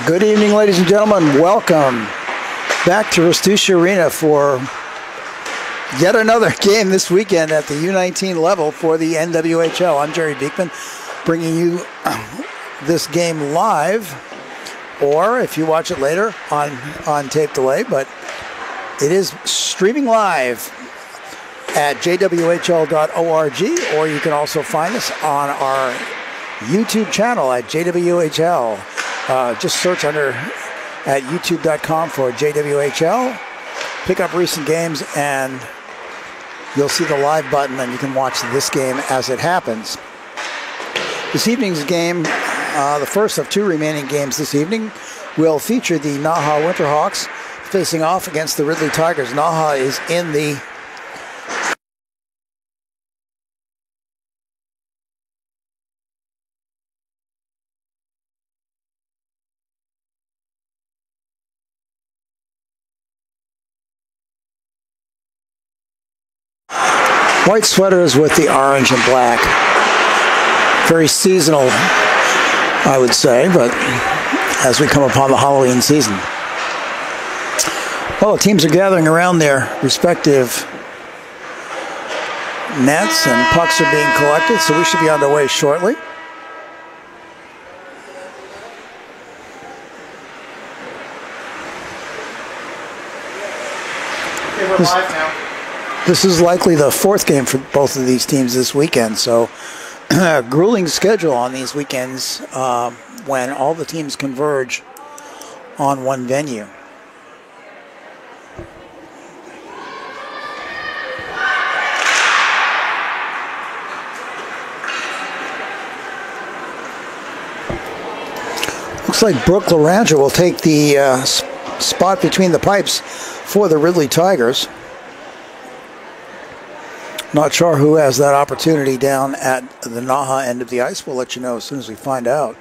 Good evening, ladies and gentlemen. Welcome back to Rastusha Arena for yet another game this weekend at the U19 level for the NWHL. I'm Jerry Beekman, bringing you this game live, or if you watch it later on tape delay, but it is streaming live at jwhl.org, or you can also find us on our YouTube channel at JWHL. Just search under at youtube.com for JWHL. Pick up recent games and you'll see the live button and you can watch this game as it happens. This evening's game, the first of two remaining games this evening, will feature the NAHA Winterhawks facing off against the Ridley Tigers. NAHA is in the white sweaters with the orange and black. Very seasonal, I would say, but as we come upon the Halloween season. Well, the teams are gathering around their respective nets and pucks are being collected, so we should be underway shortly. Okay, we're live now. This is likely the fourth game for both of these teams this weekend, so grueling schedule on these weekends when all the teams converge on one venue. Looks like Brooke Laranja will take the spot between the pipes for the Ridley Tigers. Not sure who has that opportunity down at the NAHA end of the ice. We'll let you know as soon as we find out.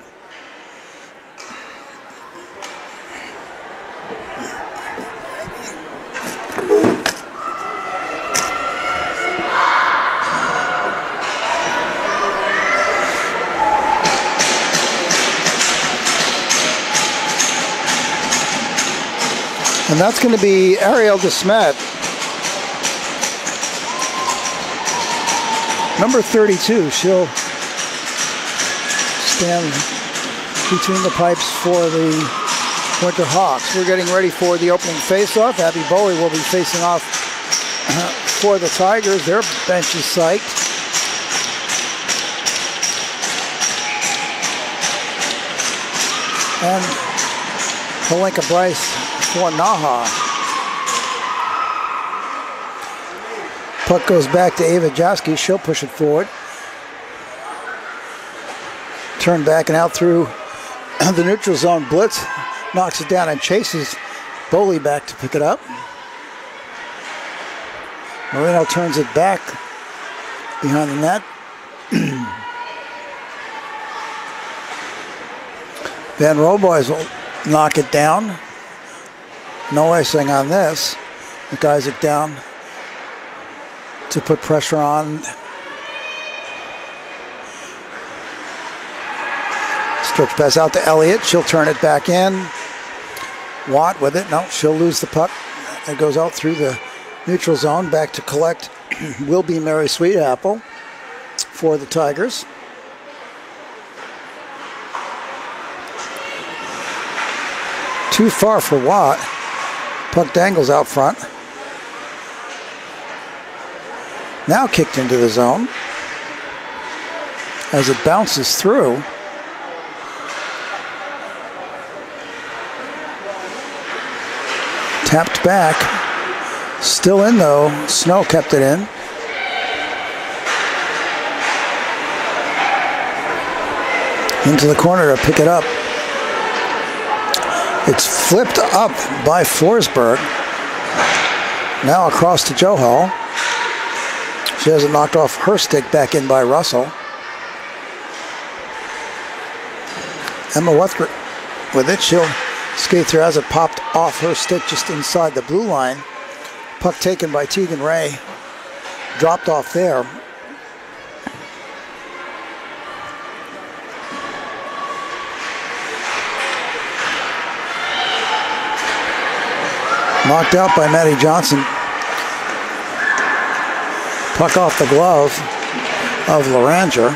And that's going to be Ariel DeSmet. Number 32, she'll stand between the pipes for the Winterhawks. We're getting ready for the opening face-off. Abby Bowie will be facing off for the Tigers. Their bench is psyched. And Palenka Bryce for NAHA. Puck goes back to Ava Jaski. She'll push it forward. Turn back and out through the neutral zone. Blitz knocks it down and chases Boley back to pick it up. Marino turns it back behind the net. Van Roboys will knock it down. No icing on this. McIsaac down to put pressure on. Stretch pass out to Elliott. She'll turn it back in. Watt with it. No, she'll lose the puck. It goes out through the neutral zone. Back to collect will be Mary Sweetapple for the Tigers. Too far for Watt. Puck dangles out front. Now kicked into the zone as it bounces through. Tapped back. Still in though. Snow kept it in. Into the corner to pick it up. It's flipped up by Forsberg. Now across to Johal. She has it knocked off her stick, back in by Russell. Emma Wuthrick with it. She'll skate through as it popped off her stick just inside the blue line. Puck taken by Tegan Ray. Dropped off there. Knocked out by Maddie Johnson. Puck off the glove of Loranger.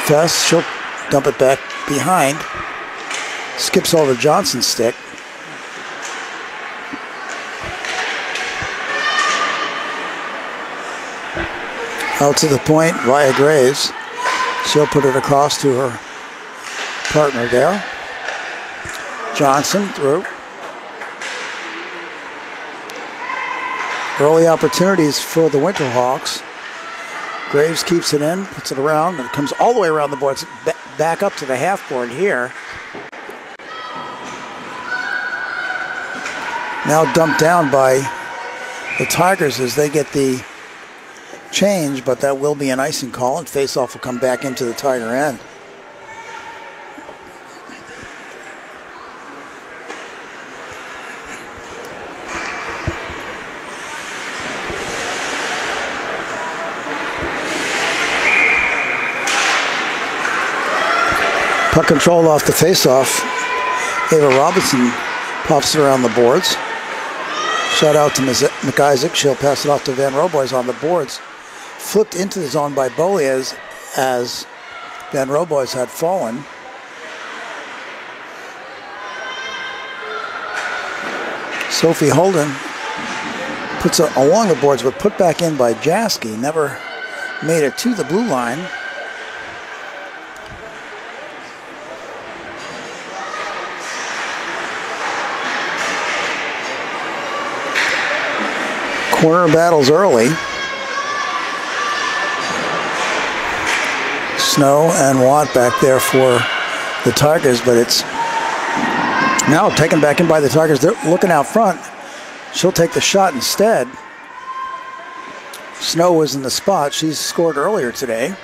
Fest, she'll dump it back behind. Skips over Johnson's stick. Out to the point via Graves. She'll put it across to her partner there. Johnson through. Early opportunities for the Winterhawks. Graves keeps it in, puts it around, and it comes all the way around the boards, back up to the half board here. Now dumped down by the Tigers as they get the change, but that will be an icing call, and faceoff will come back into the Tiger end. Puck control off the faceoff. Ava Robinson pops it around the boards. Shout out to McIsaac. She'll pass it off to Van Roboys on the boards. Flipped into the zone by Boley as Van Roboys had fallen. Sophie Holden puts it along the boards, but put back in by Jaski. Never made it to the blue line. Corner battles early. Snow and Watt back there for the Tigers, but it's now taken back in by the Tigers. They're looking out front. She'll take the shot instead. Snow was in the spot. She's scored earlier today.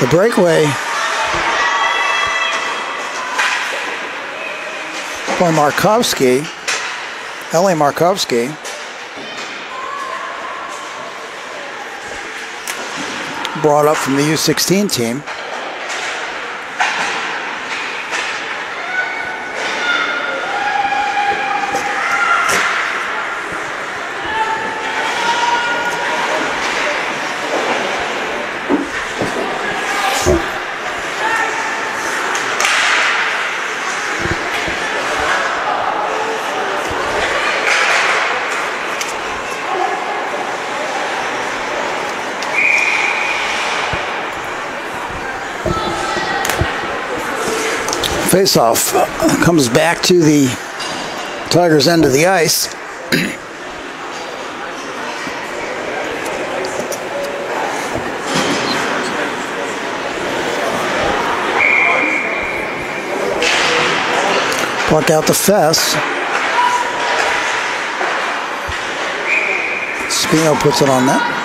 The breakaway by Markovsky, Ellie Markovsky. Brought up from the U16 team. Face-off comes back to the Tigers' end of the ice. Puck out to Fess. Spino puts it on net.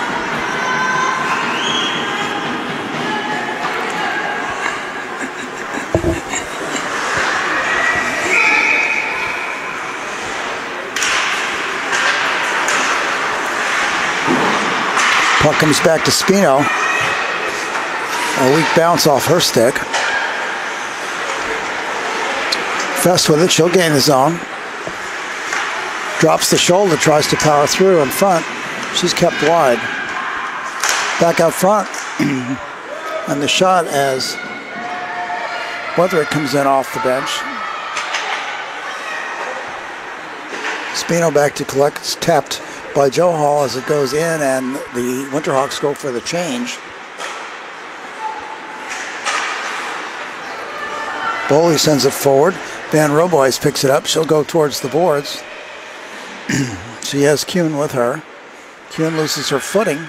Puck comes back to Spino. A weak bounce off her stick. Fest with it, she'll gain the zone. Drops the shoulder, tries to power through in front. She's kept wide. Back out front. And the shot as Weatherick comes in off the bench. Spino back to collect. It's tapped by Joe Hall as it goes in, and the Winterhawks go for the change. Boley sends it forward. Van Roboys picks it up. She'll go towards the boards. She has Kuhn with her. Kuhn loses her footing.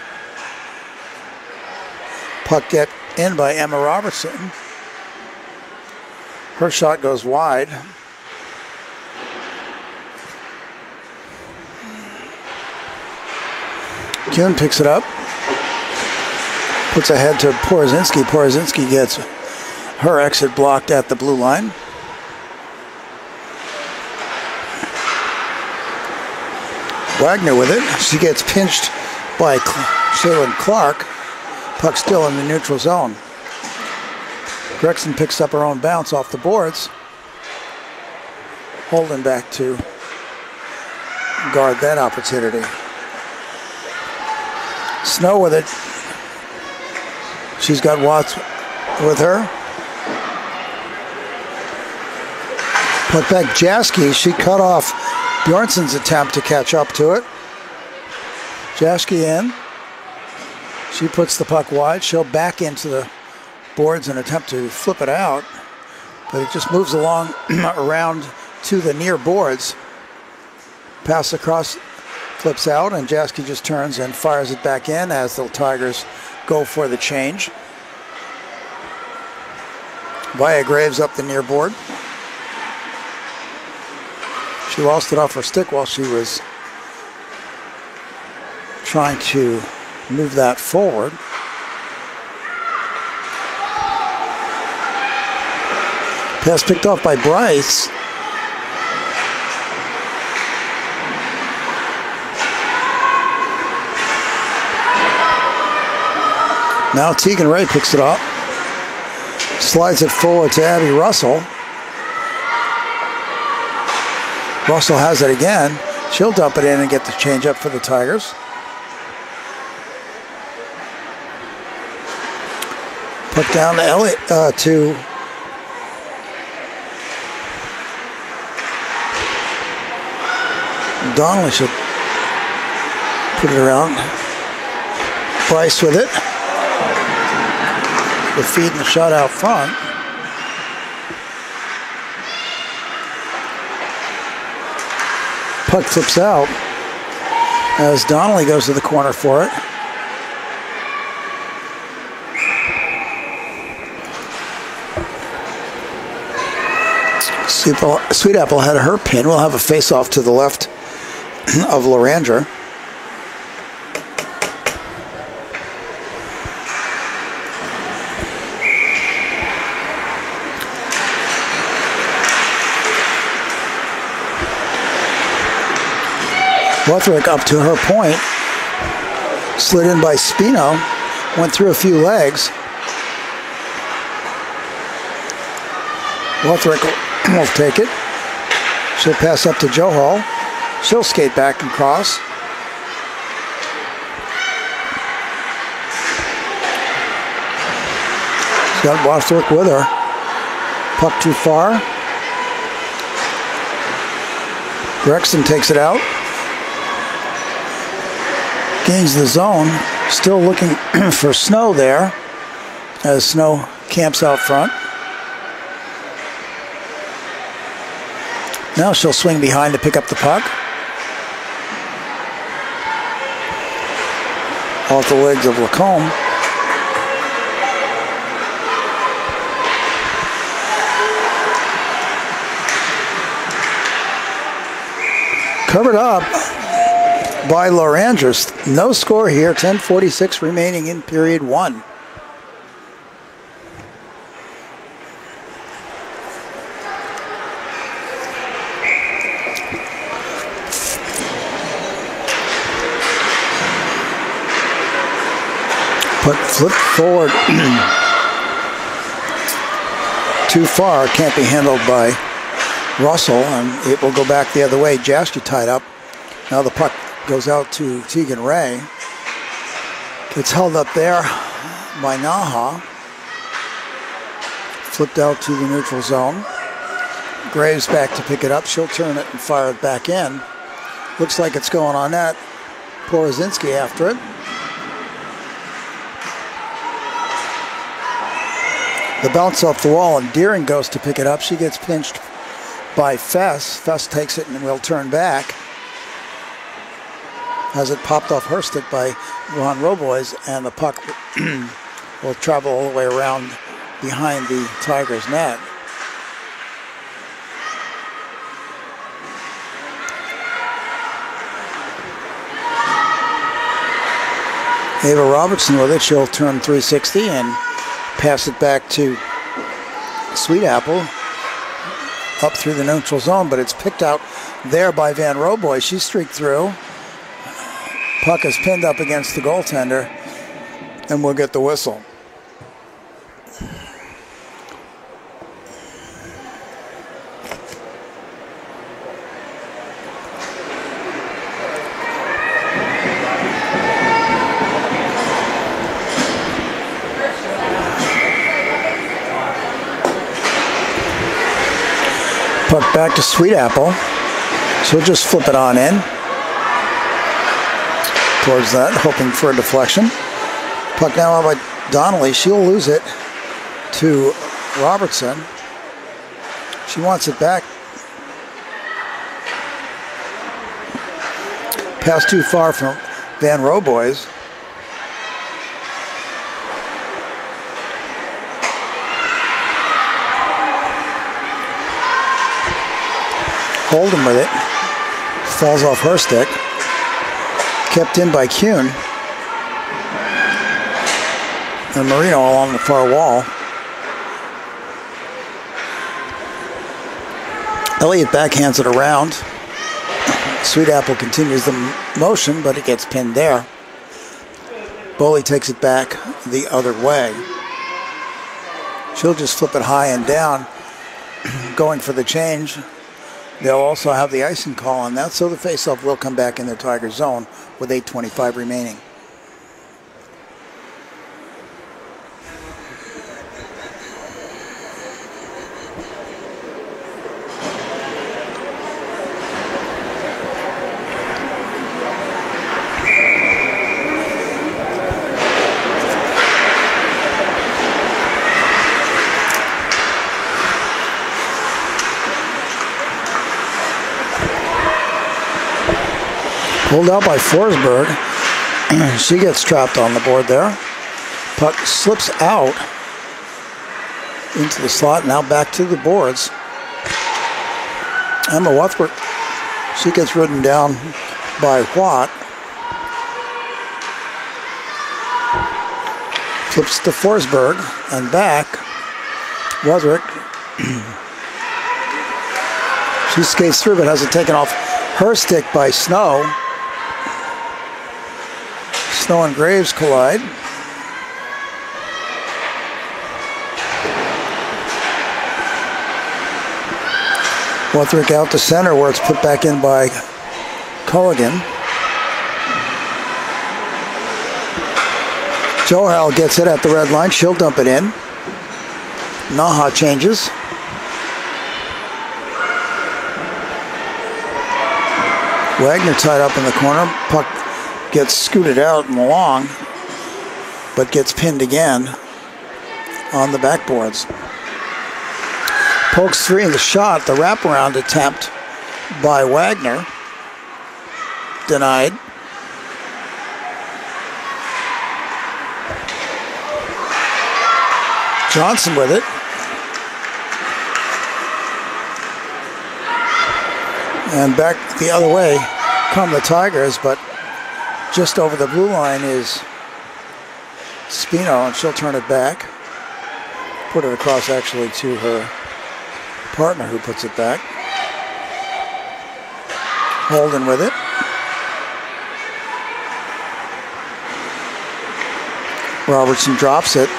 Puck get in by Emma Robertson. Her shot goes wide. Kuhn picks it up, puts ahead to Porozinski. Porozinski gets her exit blocked at the blue line. Wagner with it. She gets pinched by Shaylin Clark. Puck still in the neutral zone. Gregson picks up her own bounce off the boards. Holden back to guard that opportunity. Snow with it. She's got Watts with her. Put back Jaski. She cut off Bjornsson's attempt to catch up to it. Jaski in. She puts the puck wide. She'll back into the boards and attempt to flip it out. But it just moves along around to the near boards. Pass across, flips out, and Jaski just turns and fires it back in as the Tigers go for the change. Via Graves up the near board. She lost it off her stick while she was trying to move that forward. Pass picked off by Bryce. Now Tegan Ray picks it up. Slides it forward to Abby Russell. Russell has it again. She'll dump it in and get the change up for the Tigers. Put down to Elliott to Donnelly. Should put it around. Bryce with it. The feed and the shot out front. Puck flips out as Donnelly goes to the corner for it. Sweet Apple had her pin. We'll have a face-off to the left of Loranger. Wutherick up to her point. Slid in by Spino. Went through a few legs. Wutherick will take it. She'll pass up to Joe Hall. She'll skate back and cross. She's got Wutherick with her. Puck too far. Gregson takes it out. Gains the zone. Still looking for Snow there as Snow camps out front. Now she'll swing behind to pick up the puck. Off the legs of Lacombe. Covered up by Lorangers. No score here. 10:46 remaining in period one. Put flip forward too far. Can't be handled by Russell, and it will go back the other way. Jaski tied up. Now the puck goes out to Tegan Ray. Gets held up there by NAHA. Flipped out to the neutral zone. Graves back to pick it up. She'll turn it and fire it back in. Looks like it's going on net. Porozinski after it. The bounce off the wall, and Deering goes to pick it up. She gets pinched by Fess. Fess takes it and will turn back. Has it popped off her stick by Ron Roboys, and the puck will travel all the way around behind the Tigers' net. Ava Robertson with it. She'll turn 360 and pass it back to Sweet Apple up through the neutral zone, but it's picked out there by Van Roboy. She streaked through. Puck is pinned up against the goaltender and we'll get the whistle. Puck back to Sweet Apple. She'll just flip it on in towards that, hoping for a deflection. Puck now out by Donnelly. She'll lose it to Robertson. She wants it back. Pass too far from Van Roboys. Holden with it. Falls off her stick. Kept in by Kuhn. And Marino along the far wall. Elliott backhands it around. Sweet Apple continues the motion, but it gets pinned there. Boley takes it back the other way. She'll just flip it high and down, going for the change. They'll also have the icing call on that, so the faceoff will come back in the Tiger zone with 8:25 remaining. Pulled out by Forsberg. She gets trapped on the board there. Puck slips out into the slot, now back to the boards. Emma Wuthrick, she gets ridden down by Watt. Flips to Forsberg and back. Wuthrick. She skates through but has it taken off her stick by Snow. Snow and Graves collide. Wuthrick out to center where it's put back in by Culligan. Johal gets it at the red line. She'll dump it in. NAHA changes. Wagner tied up in the corner. Puck gets scooted out and along, but gets pinned again on the backboards. Pokes free in the shot. The wraparound attempt by Wagner. Denied. Johnson with it. And back the other way come the Tigers, but just over the blue line is Spino, and she'll turn it back. Put it across actually to her partner who puts it back. Holden with it. Robertson drops it.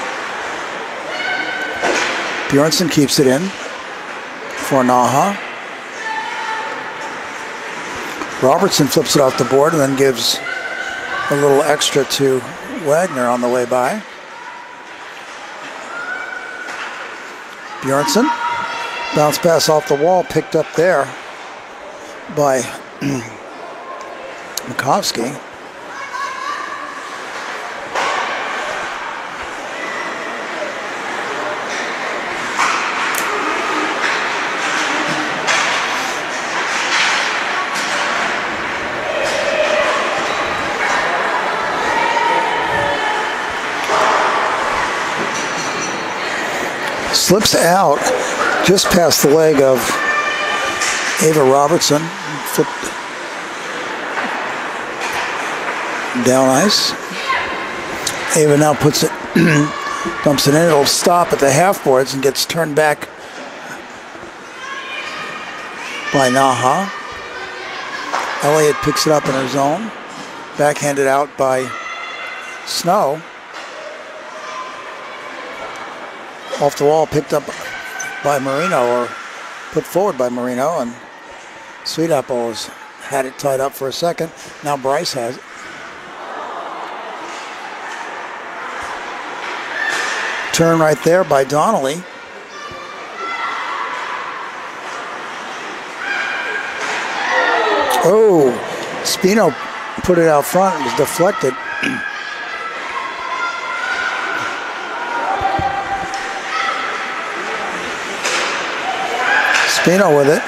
Bjornsson keeps it in for NAHA. Robertson flips it off the board and then gives a little extra to Wagner on the way by. Bjornsson, bounce pass off the wall, picked up there by Makovsky. Slips out just past the leg of Ava Robertson. Flipped down ice. Ava now puts it, dumps it in. It'll stop at the half boards and gets turned back by NAHA. Elliott picks it up in her zone. Backhanded out by Snow. Off the wall, picked up by Marino, or put forward by Marino, and Sweet Apple has had it tied up for a second. Now Bryce has it. Turn right there by Donnelly. Oh, Spino put it out front. It was deflected. Spino with it.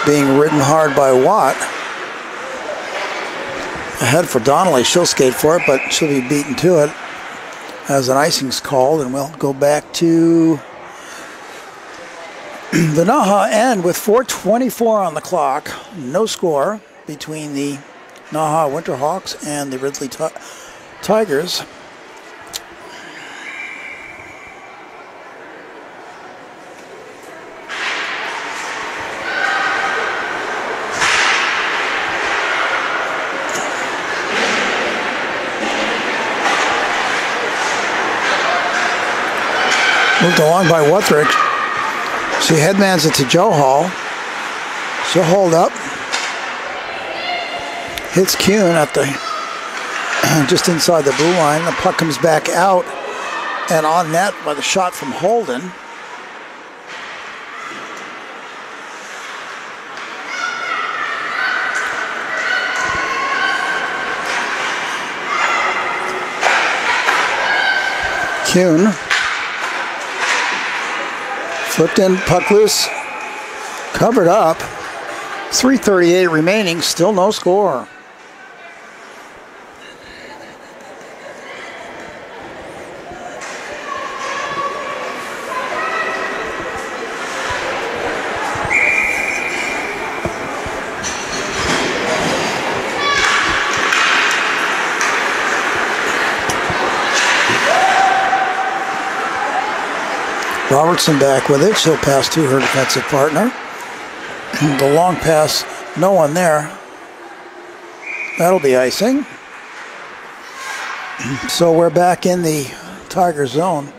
Being ridden hard by Watt. Ahead for Donnelly. She'll skate for it, but she'll be beaten to it as an icing's called, and we'll go back to the NAHA end with 4:24 on the clock. No score between the NAHA Winterhawks and the Ridley Tigers. Moved along by Wuthridge. She headmans it to Joe Hall. She'll hold up. Hits Kuhn at the just inside the blue line. The puck comes back out and on net by the shot from Holden. Kuhn. Flipped in, puck loose, covered up. 3:38 remaining, still no score. Robertson back with it. She'll pass to her defensive partner. The long pass, no one there. That'll be icing. So we're back in the Tiger zone.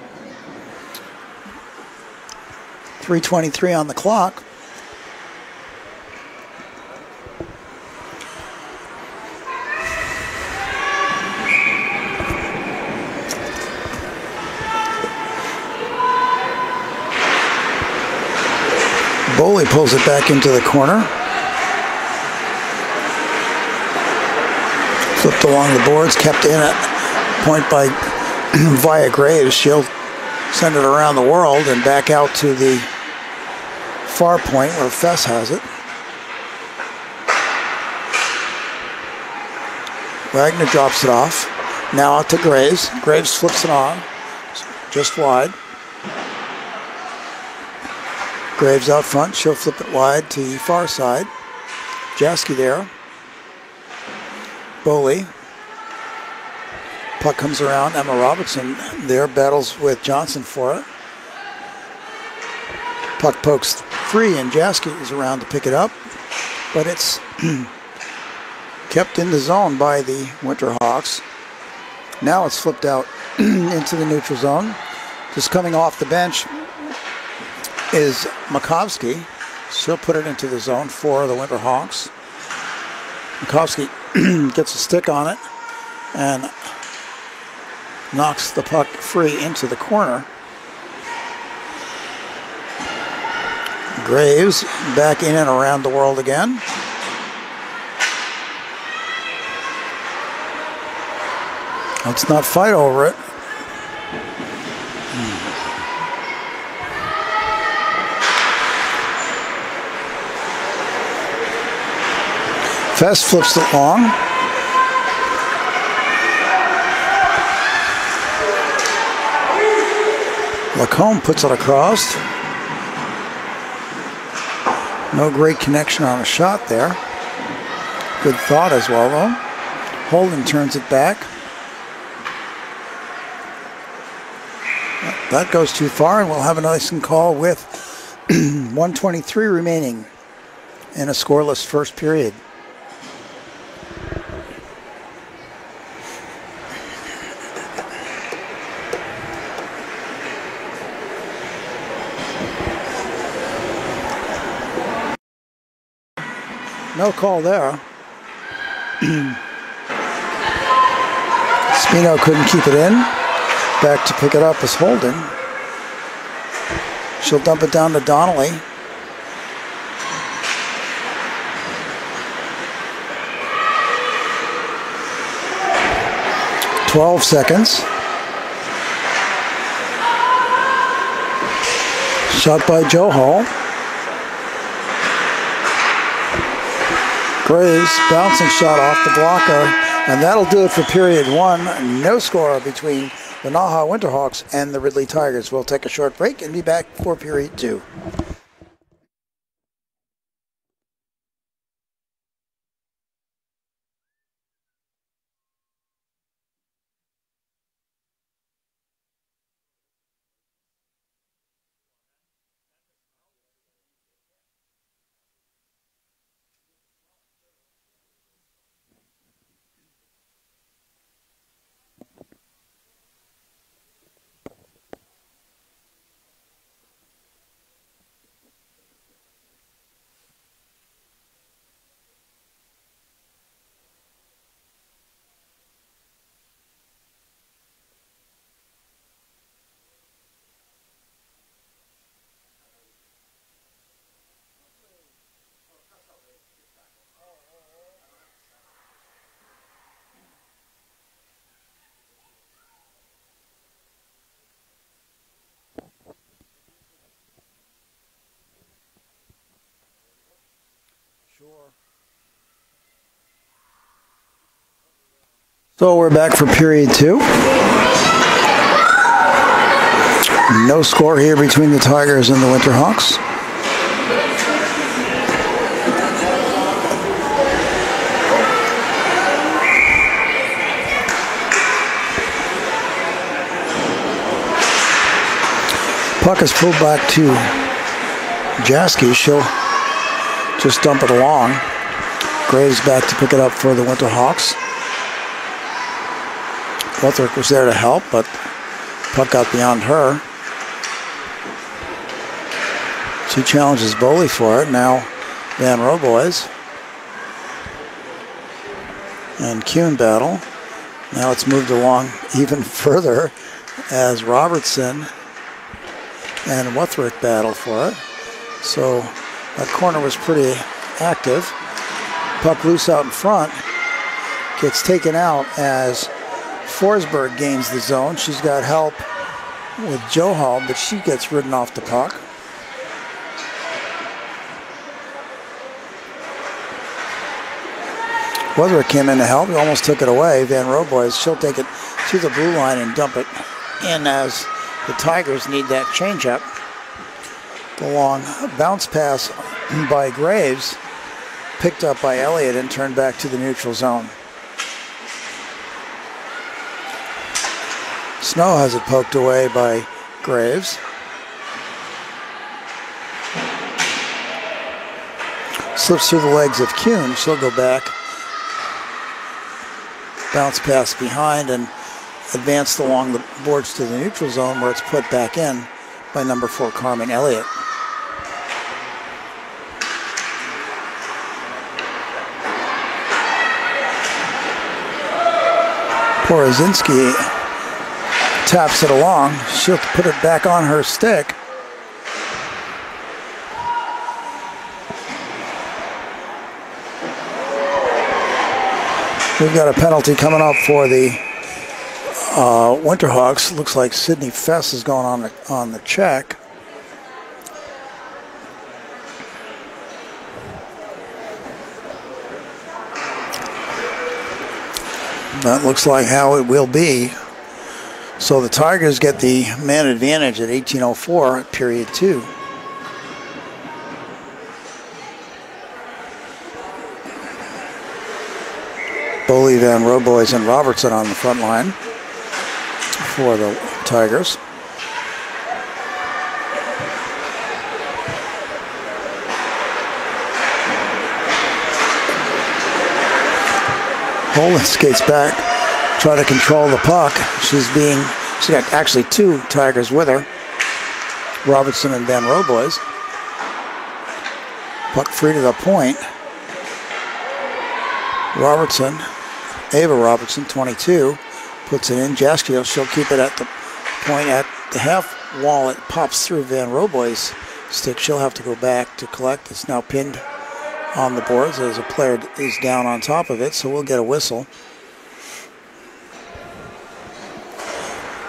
3:23 on the clock. Boley pulls it back into the corner. Flipped along the boards, kept in at point by via Graves. She'll send it around the world and back out to the far point where Fess has it. Wagner drops it off. Now out to Graves. Graves flips it on, just wide. Graves out front, she'll flip it wide to the far side. Jasky there. Boley. Puck comes around. Emma Robertson there battles with Johnson for it. Puck pokes free and Jasky is around to pick it up. But it's kept in the zone by the Winterhawks. Now it's flipped out into the neutral zone. Just coming off the bench is Makovsky. She'll put it into the zone for the Winterhawks. Makovsky gets a stick on it and knocks the puck free into the corner. Graves back in and around the world again. Let's not fight over it. Fess flips it long. Lacombe puts it across. No great connection on a shot there. Good thought as well, though. Holden turns it back. That goes too far, and we'll have an icing call with 1:23 remaining in a scoreless first period. No call there. Spino couldn't keep it in. Back to pick it up is Holden. She'll dump it down to Donnelly. "12 seconds. Shot by Johal. Graves, bouncing shot off the blocker, and that'll do it for period 1. No score between the NAHA Winterhawks and the Ridley Tigers. We'll take a short break and be back for period 2. So we're back for period 2. No score here between the Tigers and the Winterhawks. Puck is pulled back to Jaski. She'll just dump it along. Graves back to pick it up for the Winterhawks. Wutherick was there to help, but puck got beyond her. She challenges Boley for it. Now Van Roboys and Kuhn battle. Now it's moved along even further as Robertson and Wutherick battle for it. So that corner was pretty active. Puck loose out in front. Gets taken out as Forsberg gains the zone. She's got help with Johal, but she gets ridden off the puck. Wutherick came in to help. He almost took it away. Van Roboys, she'll take it to the blue line and dump it in as the Tigers need that changeup. The long bounce pass by Graves, picked up by Elliott and turned back to the neutral zone. Snow has it poked away by Graves. Slips through the legs of Kuhn. She'll go back. Bounce pass behind and advanced along the boards to the neutral zone where it's put back in by number 4 Carmen Elliott. Porozinski taps it along. She'll put it back on her stick. We've got a penalty coming up for the Winterhawks. Looks like Sydney Fess is going on the check. That looks like how it will be. So the Tigers get the man advantage at 18:04, period 2. Boley, Van Roboys, and Robertson on the front line for the Tigers. Holden skates back, try to control the puck. She's got actually 2 Tigers with her, Robertson and Van Roboys. Puck free to the point. Robertson, Ava Robertson, 22, puts it in. Jaskiel, she'll keep it at the point at the half wall. It pops through Van Roboy's stick. She'll have to go back to collect. It's now pinned on the boards as a player is down on top of it, so we'll get a whistle.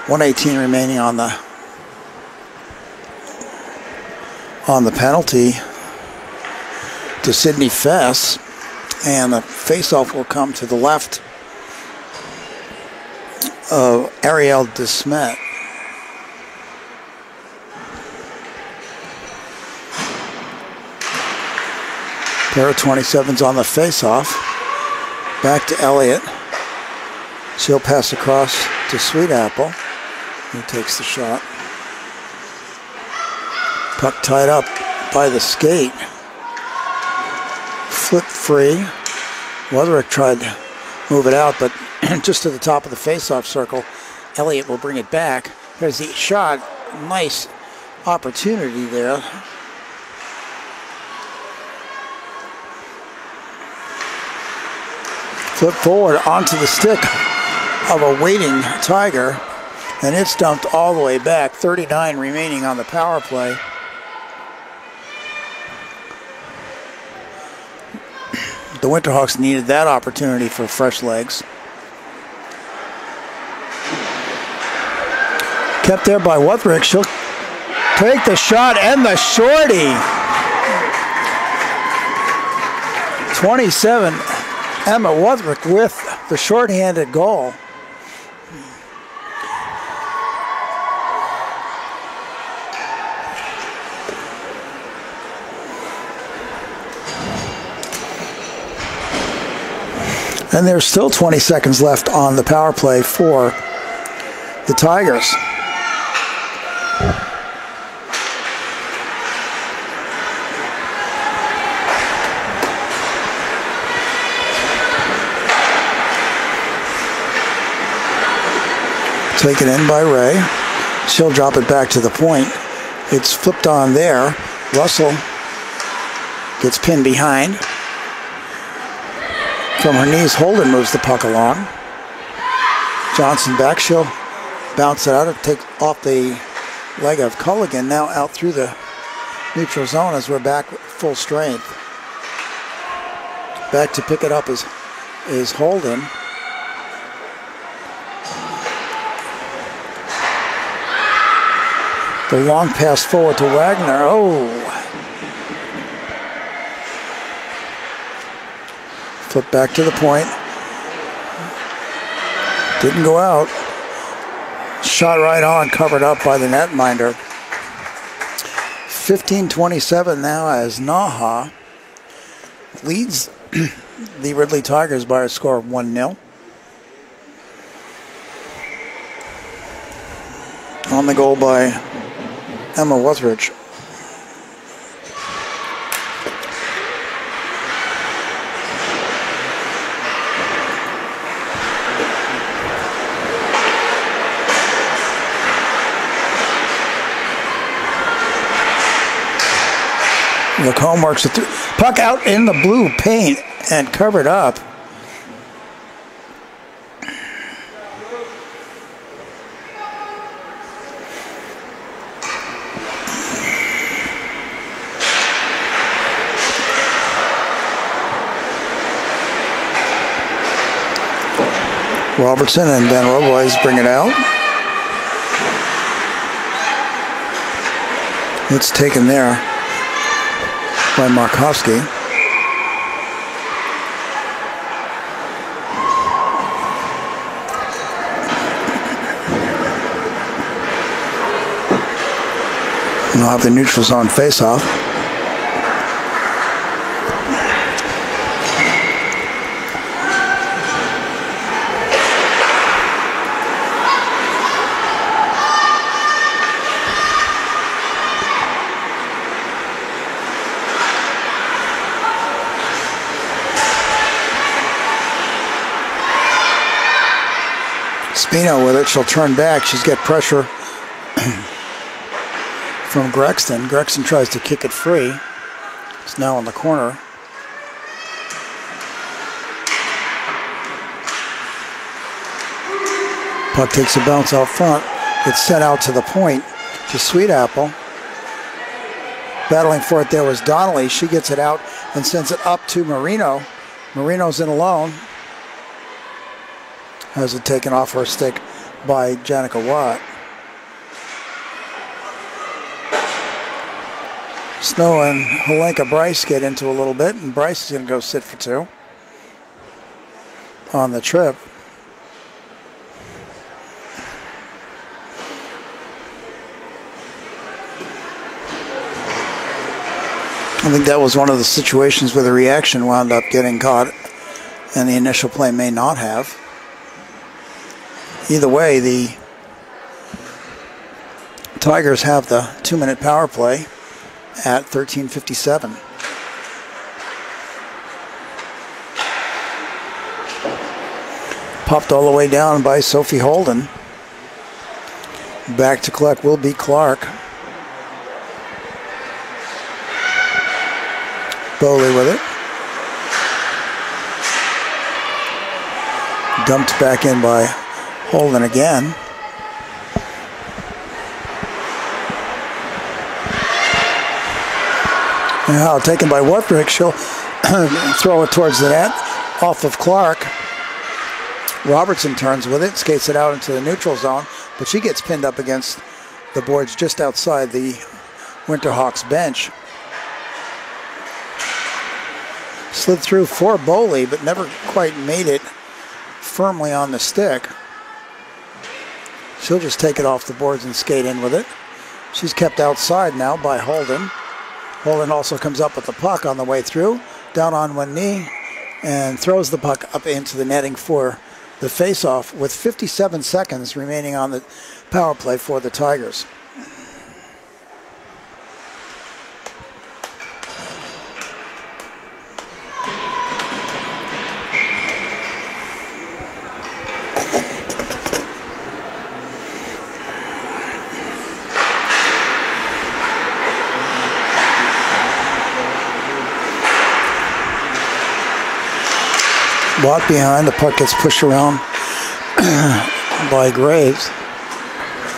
1:18 remaining on the penalty to Sydney Fess, and the face-off will come to the left of Ariel Desmet. Pair of 27s on the face-off. Back to Elliott. She'll pass across to Sweet Apple, who takes the shot. Puck tied up by the skate. Flip free. Weatherick tried to move it out, but just to the top of the face-off circle. Elliott will bring it back. There's the shot. Nice opportunity there. Flip forward onto the stick of a waiting Tiger, and it's dumped all the way back. 39 remaining on the power play. The Winterhawks needed that opportunity for fresh legs. Kept there by Wutherick. She'll take the shot and the shorty. 27, Emma Wutherick with the shorthanded goal. And there's still 20 seconds left on the power play for the Tigers. Taken in by Ray. She'll drop it back to the point. It's flipped on there. Russell gets pinned behind. From her knees, Holden moves the puck along. Johnson back. She'll bounce it out and take off the leg of Culligan. Now out through the neutral zone as we're back full strength. Back to pick it up is Holden. The long pass forward to Wagner. Oh! Flip back to the point. Didn't go out. Shot right on, covered up by the netminder. 15-27 now as NAHA leads the Ridley Tigers by a score of 1-0. On the goal by Emma Wuthridge. Lacombe works it through. Puck out in the blue paint and covered up. Robertson and Van Roboys bring it out. It's taken there by Markowski. We'll have the neutral zone face-off. Spino with it. She'll turn back. She's got pressure from Grexton. Grexton tries to kick it free. It's now in the corner. Puck takes a bounce out front. It's sent out to the point to Sweet Apple. Battling for it there was Donnelly. She gets it out and sends it up to Marino. Marino's in alone. Has it taken off her stick by Janica Watt. Snow and Helenka Bryce get into a little bit, and Bryce is going to go sit for two on the trip. I think that was one of the situations where the reaction wound up getting caught and the initial play may not have. Either way, the Tigers have the 2-minute power play at 13:57. Popped all the way down by Sophie Holden. Back to collect will be Clark. Bowley with it. Dumped back in by Holden again. Now taken by Wartrick. She'll throw it towards the net. Off of Clark. Robertson turns with it, skates it out into the neutral zone, but she gets pinned up against the boards just outside the Winterhawks bench. Slid through for Bowley, but never quite made it firmly on the stick. She'll just take it off the boards and skate in with it. She's kept outside now by Holden. Holden also comes up with the puck on the way through, down on one knee, and throws the puck up into the netting for the face-off with 57 seconds remaining on the power play for the Tigers. Watt behind, the puck gets pushed around by Graves.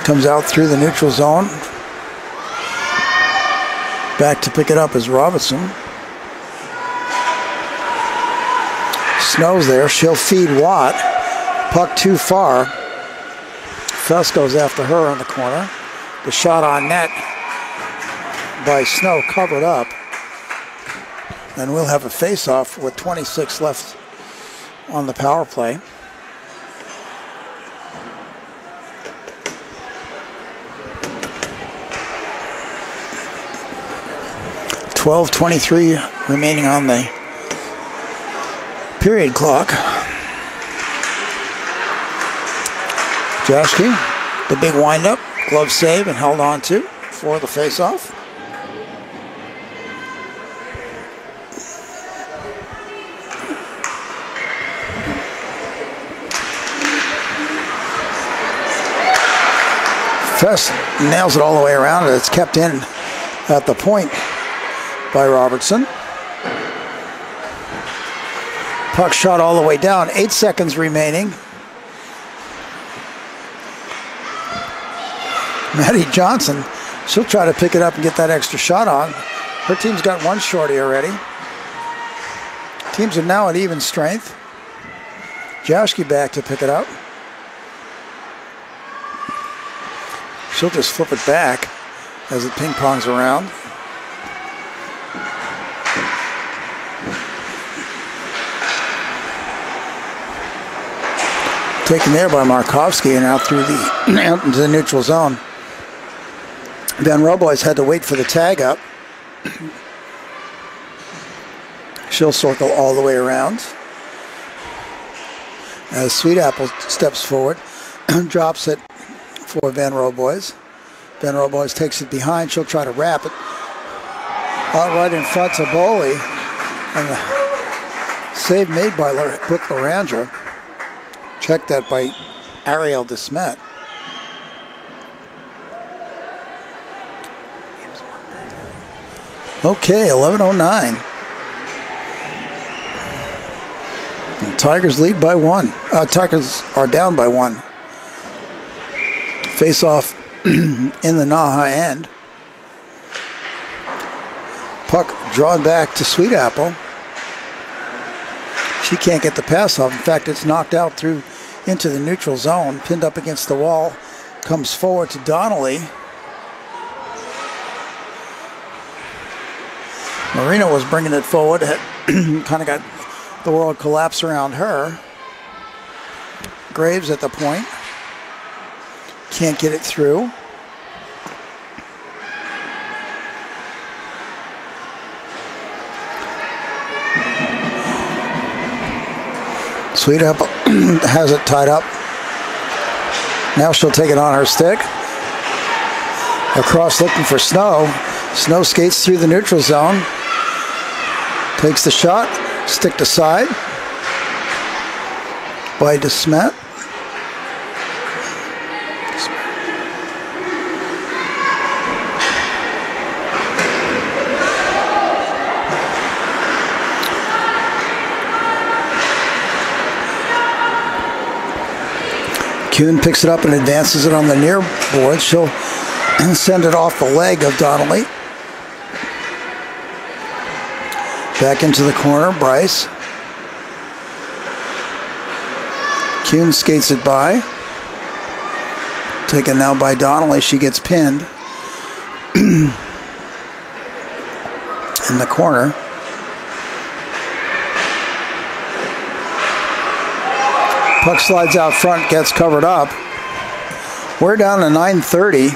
Comes out through the neutral zone. Back to pick it up is Robinson. Snow's there, she'll feed Watt. Puck too far. Fuss goes after her in the corner. The shot on net by Snow covered up. And we'll have a face-off with 26 left on the power play. .23 remaining on the period clock. Joshke, the big windup, glove save and held on to for the face-off. Fest nails it all the way around. It's kept in at the point by Robertson. Puck shot all the way down. 8 seconds remaining. Maddie Johnson, she'll try to pick it up and get that extra shot on. Her team's got one shorty already. Teams are now at even strength. Joshke back to pick it up. She'll just flip it back as it ping-pongs around. Taken there by Markovsky and out into the neutral zone. Van Roboys had to wait for the tag up. She'll circle all the way around. As Sweet Apple steps forward, drops it for Van Roboys. Van Roboys takes it behind. She'll try to wrap it out right in front to Bowley. And the save made by Brooke Larandra. Checked that by Ariel DeSmet. Okay, 11:09. And Tigers lead by one. Tigers are down by one. Face off in the NAHA end. Puck drawn back to Sweet Apple. She can't get the pass off. In fact, it's knocked out through into the neutral zone, pinned up against the wall. Comes forward to Donnelly. Marina was bringing it forward. Kind of got the world collapse around her. Graves at the point. Can't get it through. Sweet Apple has it tied up. Now she'll take it on her stick. Across looking for Snow. Snow skates through the neutral zone. Takes the shot. Stick to side. By DeSmet. Kuhn picks it up and advances it on the near board. She'll send it off the leg of Donnelly. Back into the corner, Bryce. Kuhn skates it by. Taken now by Donnelly. She gets pinned in the corner. Puck slides out front, gets covered up. We're down to 9:30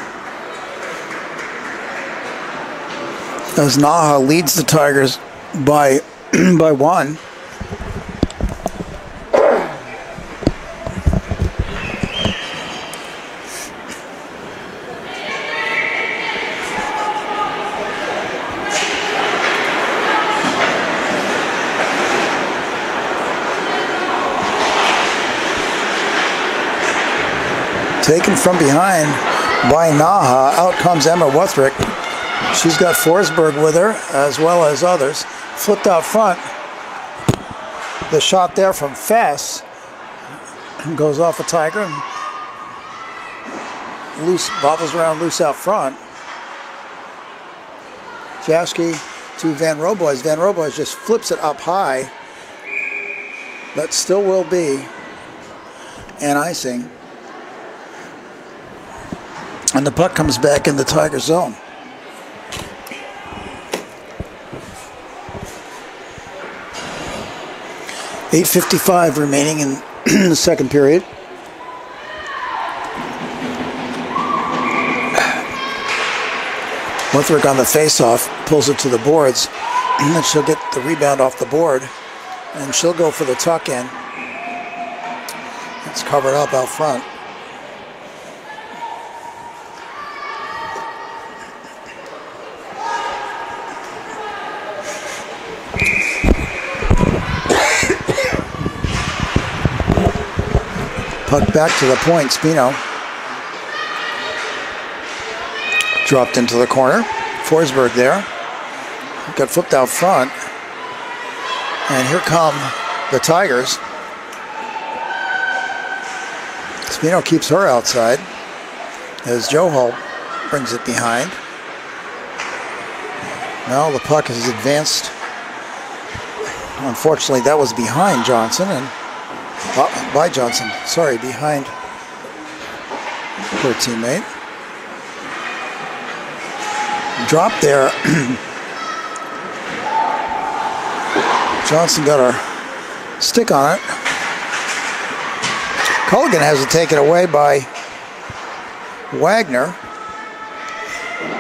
as NAHA leads the Tigers by one. Taken from behind by NAHA. Out comes Emma Wuthrick. She's got Forsberg with her, as well as others. Flipped out front. The shot there from Fess goes off a Tiger. Loose, bobbles around loose out front. Jaski to Van Roboys. Van Roboys just flips it up high. That still will be an icing. And the puck comes back in the Tiger zone. .8:55 remaining in the second period. Wuthrick on the face-off, pulls it to the boards, and then she'll get the rebound off the board, and she'll go for the tuck in. It's covered up out front. Puck back to the point, Spino. Dropped into the corner. Forsberg there. Got flipped out front. And here come the Tigers. Spino keeps her outside as Joe Hall brings it behind. Now the puck has advanced. Unfortunately, that was behind Johnson and by Johnson, sorry, behind her teammate. Drop there. Johnson got her stick on it. Culligan has it taken away by Wagner.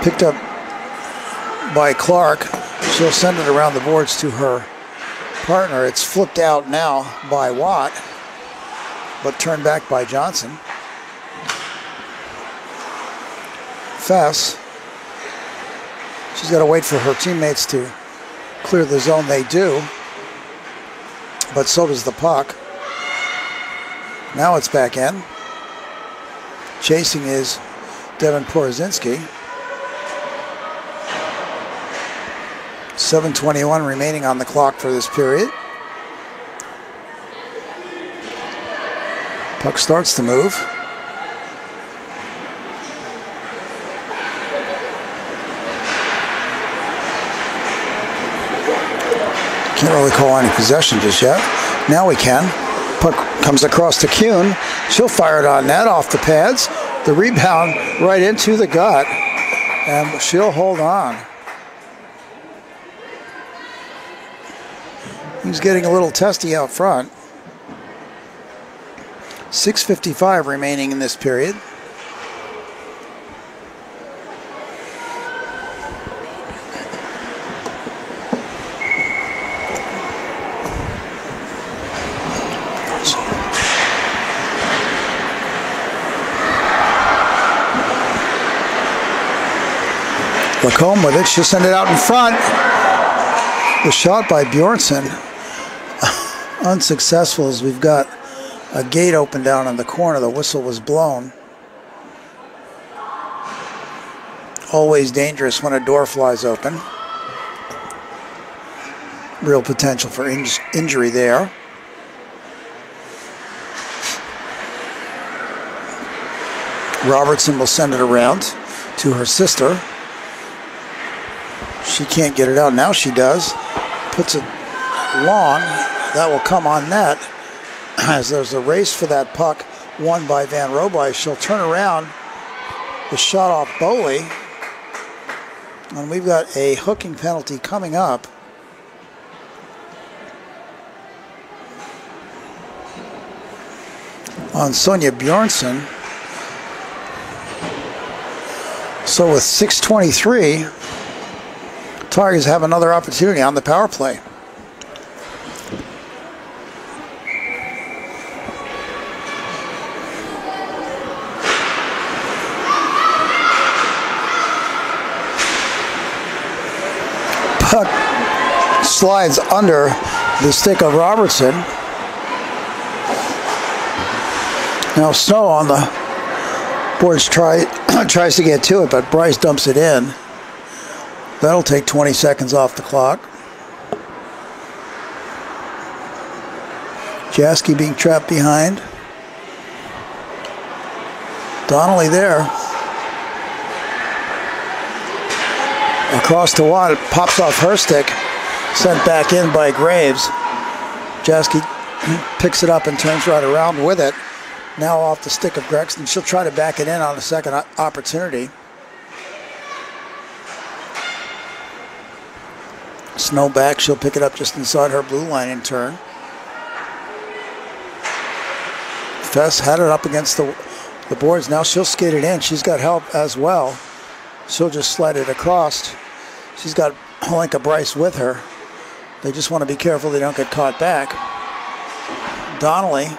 Picked up by Clark. She'll send it around the boards to her partner. It's flipped out now by Watt, but turned back by Johnson. Fess. She's got to wait for her teammates to clear the zone. They do, but so does the puck. Now it's back in. Chasing is Devin Porozinski. 7:21 remaining on the clock for this period. Puck starts to move. Can't really call any possession just yet. Now we can. Puck comes across to Kuhn. She'll fire it on net off the pads. The rebound right into the gut. And she'll hold on. He's getting a little testy out front. 6:55 remaining in this period. Lacombe with it. She'll send it out in front. The shot by Bjornsson. Unsuccessful as we've got a gate open down in the corner. The whistle was blown. Always dangerous when a door flies open. Real potential for injury there. Robertson will send it around to her sister. She can't get it out. Now she does. Puts it long. That will come on net. As there's a race for that puck, won by Van Roby. She'll turn around. The shot off Boley. And we've got a hooking penalty coming up. On Sonia Bjornsson. So with 6:23, Tigers have another opportunity on the power play. Puck slides under the stick of Robertson. Now Snow on the boards tries to get to it, but Bryce dumps it in. That'll take 20 seconds off the clock. Jaski being trapped behind. Donnelly there. Across to Watt, it pops off her stick. Sent back in by Graves. Jaski picks it up and turns right around with it. Now off the stick of Gregson. She'll try to back it in on a second opportunity. Snow back. She'll pick it up just inside her blue line in turn. Fess had it up against the boards. Now she'll skate it in. She's got help as well. She'll just slide it across. She's got Holenka Bryce with her. They just want to be careful they don't get caught back. Donnelly,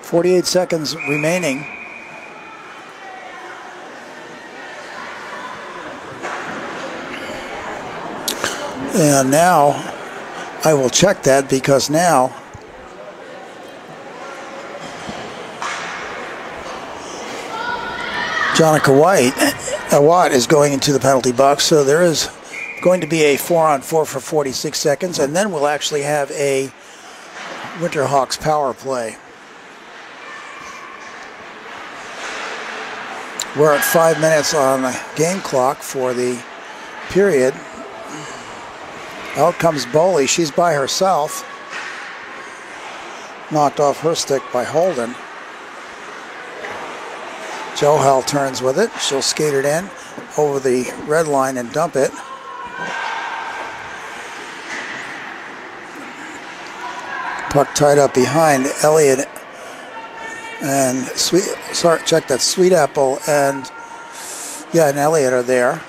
48 seconds remaining. And now I will check that because now Jonica Watt is going into the penalty box, so there is going to be a 4-on-4 for 46 seconds, and then we'll actually have a Winterhawks power play. We're at 5 minutes on the game clock for the period. Out comes Boley. She's by herself. Knocked off her stick by Holden. Johal turns with it. She'll skate it in over the red line and dump it. Puck tied up behind Elliott and check that Sweet Apple and Elliott are there.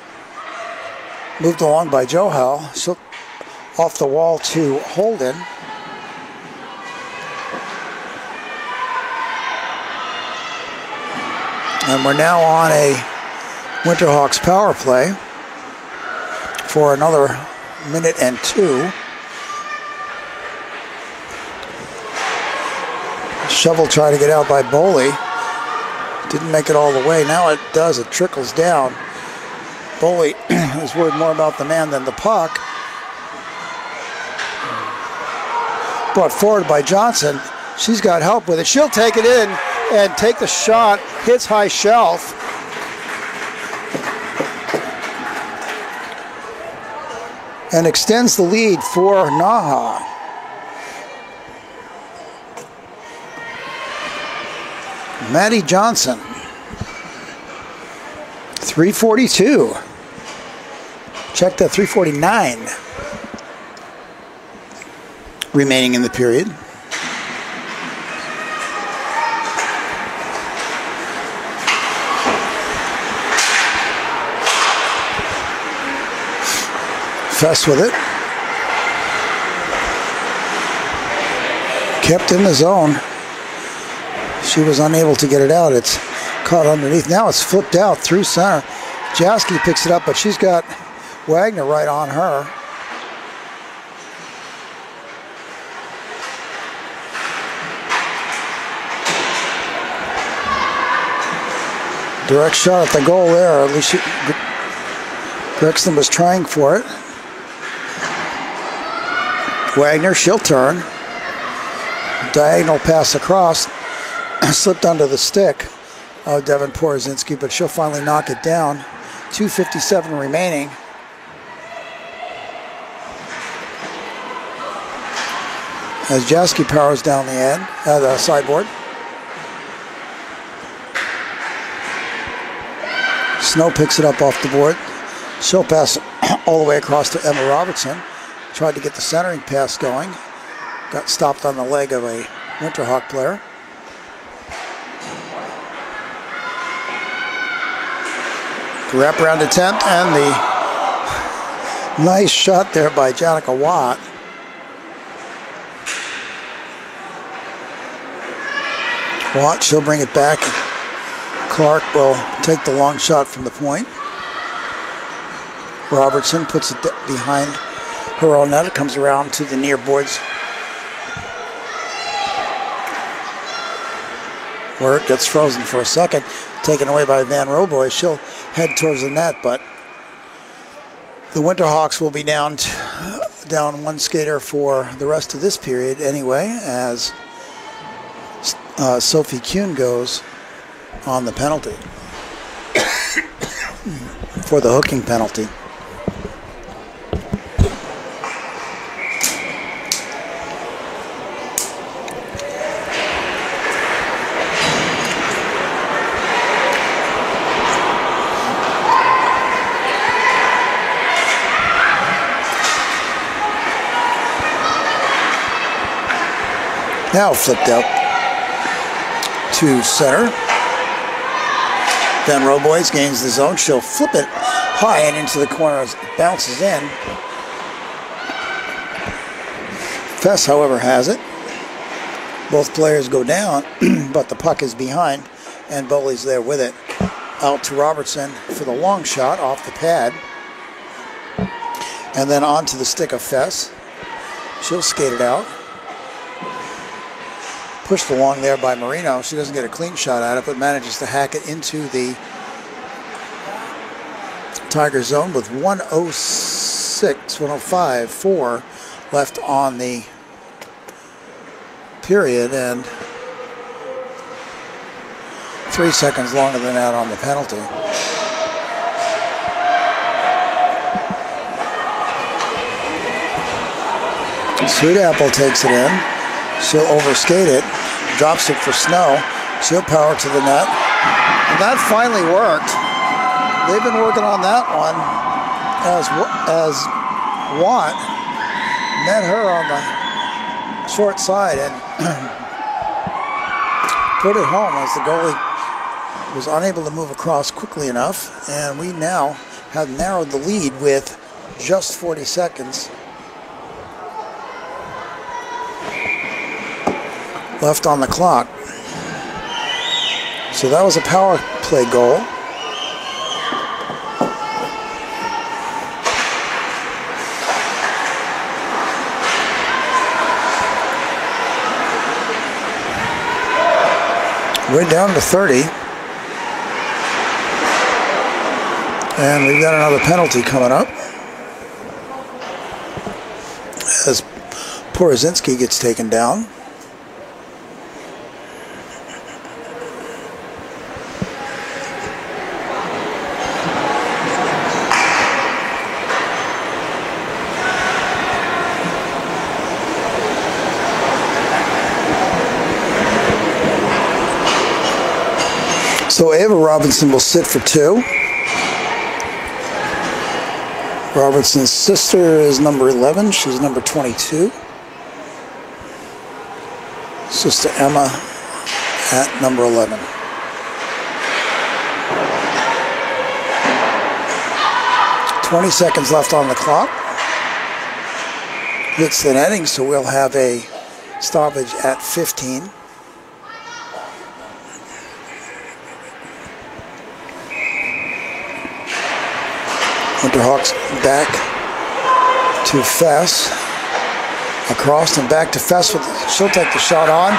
Moved along by Johal. She'll off the wall to Holden. And we're now on a Winterhawks power play for another minute and 2. Shovel tried to get out by Boley. Didn't make it all the way. Now it does. It trickles down. Boley is worried more about the man than the puck. Brought forward by Johnson. She's got help with it. She'll take it in and take the shot. Hits high shelf. and extends the lead for NAHA. Maddie Johnson, 342. Check that, 349 remaining in the period. Fess with it. Kept in the zone. She was unable to get it out. It's caught underneath. Now it's flipped out through center. Jaski picks it up, but she's got Wagner right on her. Direct shot at the goal there. At least Grexton was trying for it. Wagner, she'll turn. Diagonal pass across. Slipped under the stick of Devin Porozinski, but she'll finally knock it down. 2:57 remaining. As Jaski powers down the end, the sideboard. Snow picks it up off the board. She'll pass all the way across to Emma Robertson. Tried to get the centering pass going. Got stopped on the leg of a Winterhawk player. Wraparound attempt, and the nice shot there by Janica Watt. Watt, she'll bring it back. Clark will take the long shot from the point. Robertson puts it behind her own net. It comes around to the near boards, where it gets frozen for a second. Taken away by Van Roboy. She'll head towards the net, but the Winterhawks will be down one skater for the rest of this period anyway, as Sophie Kuhn goes on the penalty for the hooking penalty. Now flipped out to center. Van Roboys gains the zone. She'll flip it high and into the corner as it bounces in. Fess, however, has it. Both players go down, but the puck is behind, and Bowley's there with it. Out to Robertson for the long shot off the pad. And then onto the stick of Fess. She'll skate it out. Pushed along there by Marino. She doesn't get a clean shot at it, but manages to hack it into the Tiger zone with 1:05.4 left on the period, and 3 seconds longer than that on the penalty. Sweet Apple takes it in. She'll overskate it, drops it for Snow. She'll power to the net. And that finally worked. They've been working on that one as Watt met her on the short side and put it home as the goalie was unable to move across quickly enough. And we now have narrowed the lead with just 40 seconds left on the clock. So that was a power play goal. We're down to 30. And we've got another penalty coming up as Porozinski gets taken down. So Ava Robinson will sit for 2. Robertson's sister is number 11. She's number 22. Sister Emma at number 11. "20 seconds left on the clock. Hits the netting, so we'll have a stoppage at 15. Winterhawks back to Fess. Across and back to Fess. She'll take the shot on,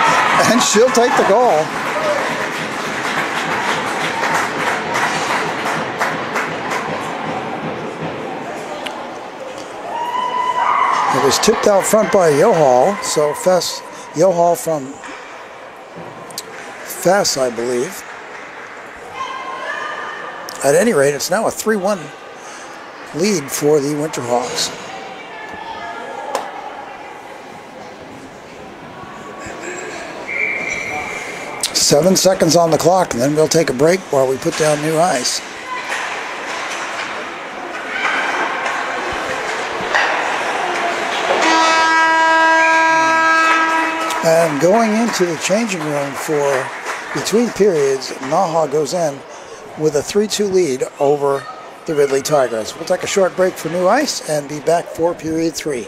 and she'll take the goal. It was tipped out front by Yohal, so Yohal from Fess, I believe. At any rate, it's now a 3-1 lead for the Winterhawks. Seven seconds on the clock, and then we'll take a break while we put down new ice. And going into the changing room for between periods, NAHA goes in with a 3-2 lead over the Ridley Tigers. We'll take a short break for new ice and be back for period 3.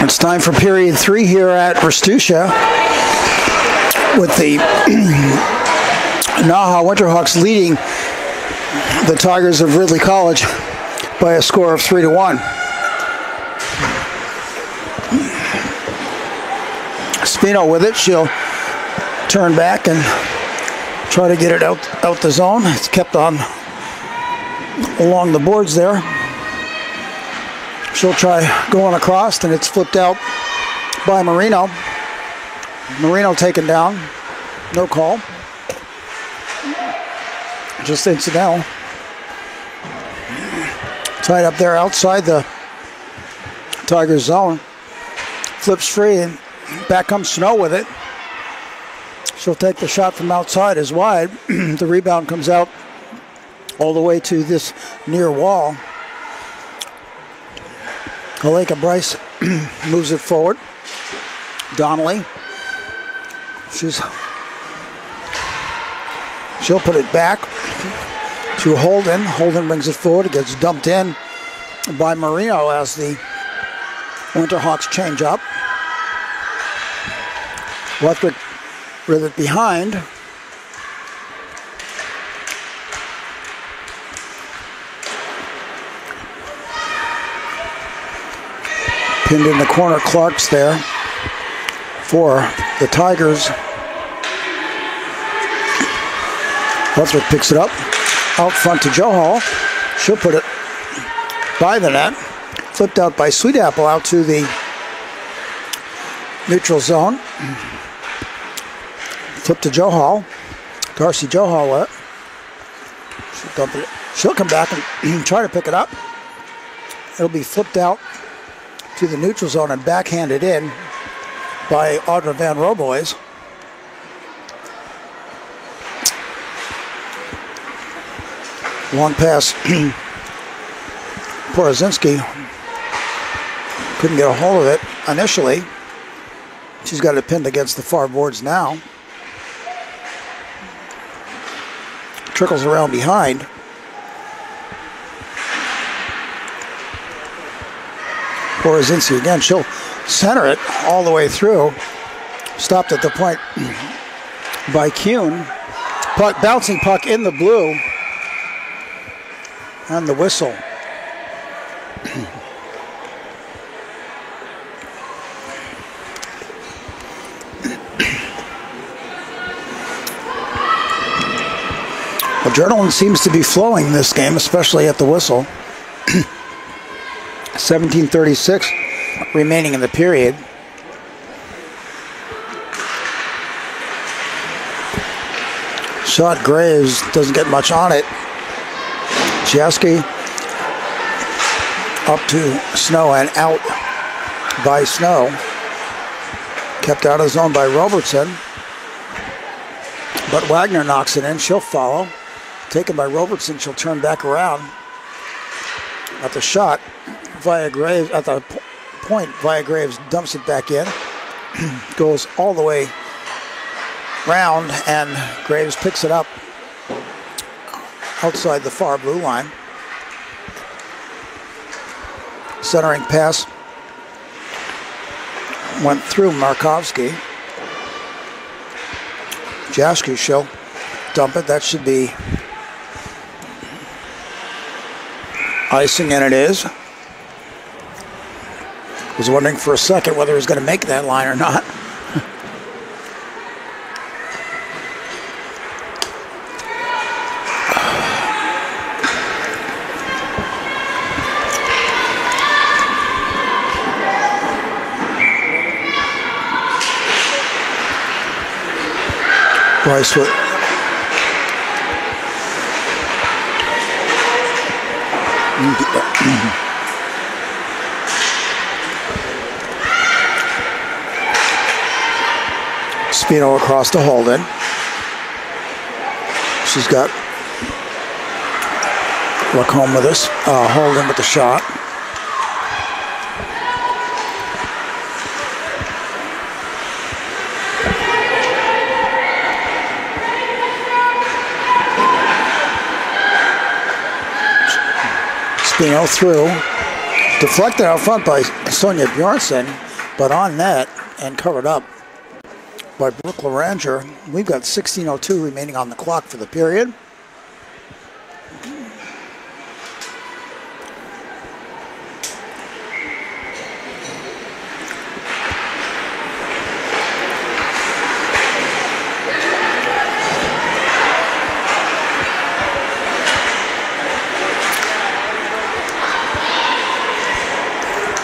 It's time for period 3 here at Rustusha, with the NAHA Winterhawks leading the Tigers of Ridley College by a score of 3-1. Spino with it. She'll turn back and try to get it out the zone. It's kept on along the boards there. She'll try going across, and it's flipped out by Marino. Marino taken down. No call. Just incidental. Tied up there outside the Tigers zone. Flips free, and back comes Snow with it. She'll take the shot from outside as wide. The rebound comes out all the way to this near wall. Haleka Bryce moves it forward. Donnelly. She'll put it back to Holden. Holden brings it forward. It gets dumped in by Marino as the Winterhawks change up. Lethbridge with it behind. Pinned in the corner, Clark's there for the Tigers. Lethbridge picks it up out front to Joe Hall. She'll put it by the net. Flipped out by Sweet Apple out to the neutral zone. Flip to Joe Hall. Darcy Joe Hall with it. She'll dump it. She'll come back and try to pick it up. It'll be flipped out to the neutral zone and backhanded in by Audra Van Roboys. Long pass. Porozinski couldn't get a hold of it initially. She's got it pinned against the far boards now. Trickles around behind. Porozinski again. She'll center it all the way through. Stopped at the point by Kuhn. Puck, bouncing puck in the blue. And the whistle. Adrenaline seems to be flowing this game, especially at the whistle. 17:36 remaining in the period. Shot Graves doesn't get much on it. Jaski up to Snow and out by Snow. Kept out of zone by Robertson. But Wagner knocks it in. She'll follow. Taken by Robertson. She'll turn back around. At the shot, via Graves, at the point, via Graves dumps it back in. Goes all the way round, and Graves picks it up outside the far blue line. Centering pass went through Markovsky. Jaski, she'll dump it. That should be icing, and it is. Was wondering for a second whether he was going to make that line or not. Bryce with Spino across to Holden. She's got Lacombe with us. Holden with the shot. Spino through. Deflected out front by Sonia Bjornsson. but on net and covered up by Brooke Laranger. We've got 16:02 remaining on the clock for the period.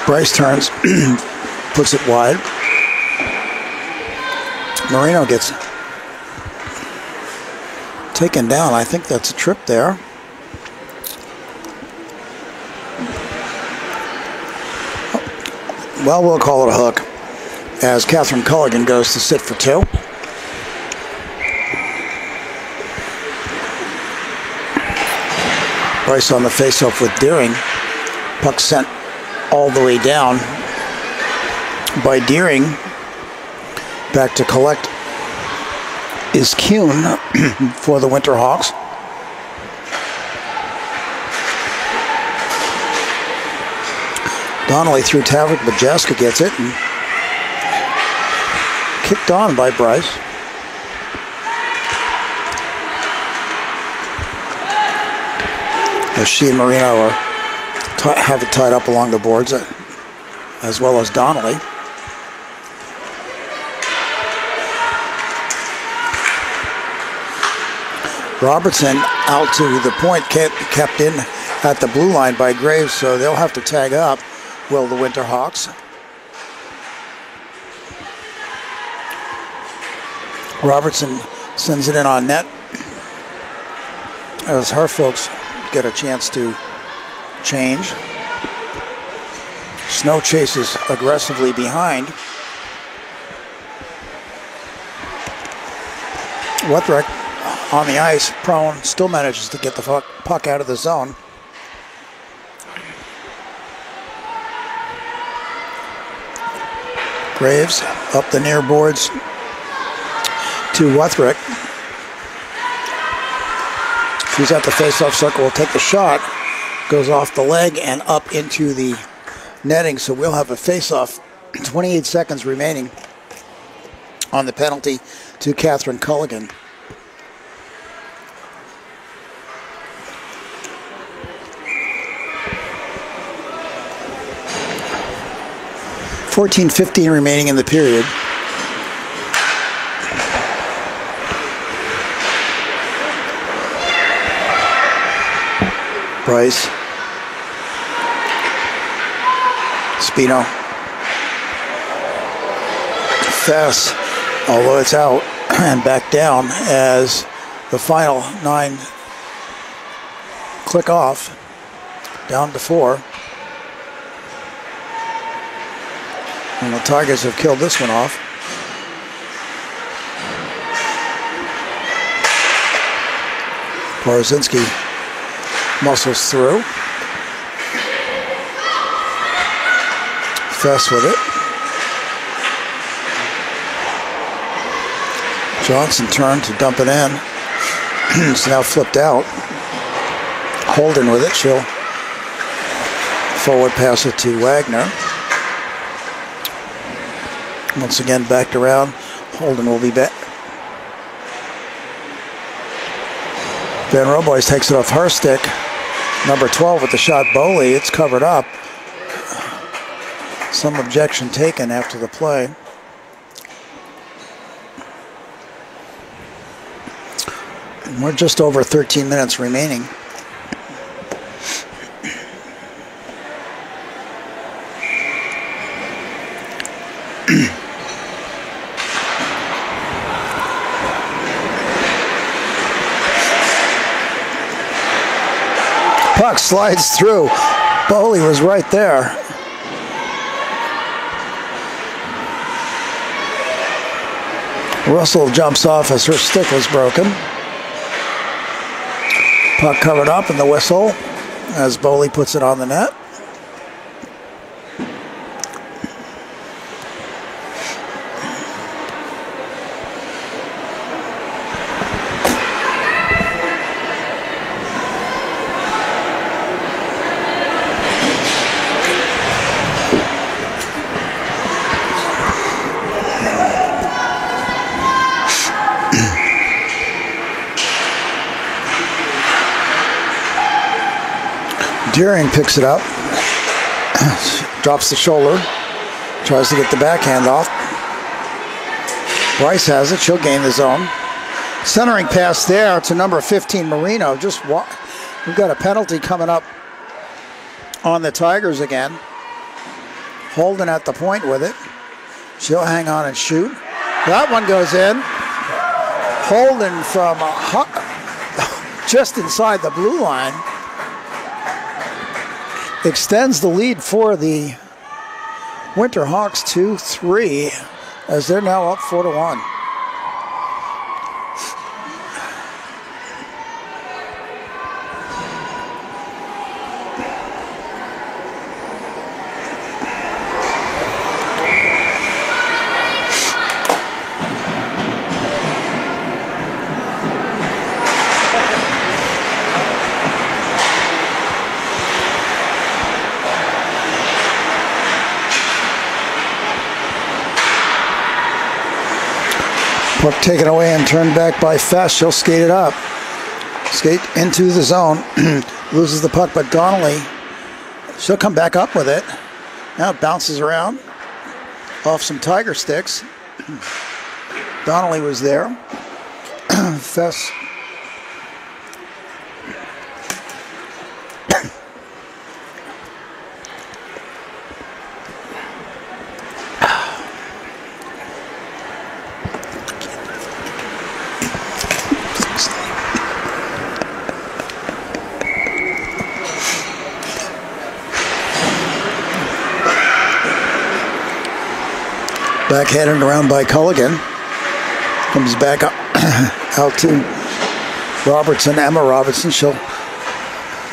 Bryce turns, puts it wide. Marino gets taken down. I think that's a trip there. Well, we'll call it a hook as Catherine Culligan goes to sit for two. Bryce on the face-off with Deering. Puck sent all the way down by Deering. Back to collect is Kuhn for the Winterhawks. Donnelly through Taverick, but Jaska gets it and kicked on by Bryce. As she and Marino are have it tied up along the boards, as well as Donnelly. Robertson out to the point, kept in at the blue line by Graves, so they'll have to tag up, will the Winterhawks. Robertson sends it in on net as her folks get a chance to change. Snow chases aggressively behind. Wetherick on the ice, prone, still manages to get the puck out of the zone. Graves up the near boards to Wetherick. She's at the face-off circle, will take the shot. Goes off the leg and up into the netting, so we'll have a face-off. 28 seconds remaining on the penalty to Catherine Culligan. $14:15 remaining in the period. Bryce. Spino. Fess, although it's out, and back down as the final 9 click off, down to 4. And the Tigers have killed this one off. Porozinski muscles through. Fess with it. Johnson turned to dump it in. It's now flipped out. Holden with it. She'll forward pass it to Wagner. Once again backed around. Holden will be back. Van Roboys takes it off her stick. Number 12 with the shot, Boley. It's covered up. Some objection taken after the play. And we're just over 13 minutes remaining. Puck slides through. Boley was right there. Russell jumps off as her stick was broken. Puck covered up in the whistle as Boley puts it on the net. Deering picks it up, drops the shoulder, tries to get the backhand off. Bryce has it. She'll gain the zone. Centering pass there to number 15, Marino. We've got a penalty coming up on the Tigers again. Holden at the point with it. She'll hang on and shoot. That one goes in. Holden from just inside the blue line extends the lead for the Winter Hawks 2-3 as they're now up 4-1. Puck taken away and turned back by Fest. She'll skate it up. Skate into the zone. Loses the puck, but Donnelly, she'll come back up with it. Now it bounces around off some Tiger sticks. Donnelly was there. Fest. Backhanded around by Culligan. Comes back up, out to Robertson, Emma Robertson. She'll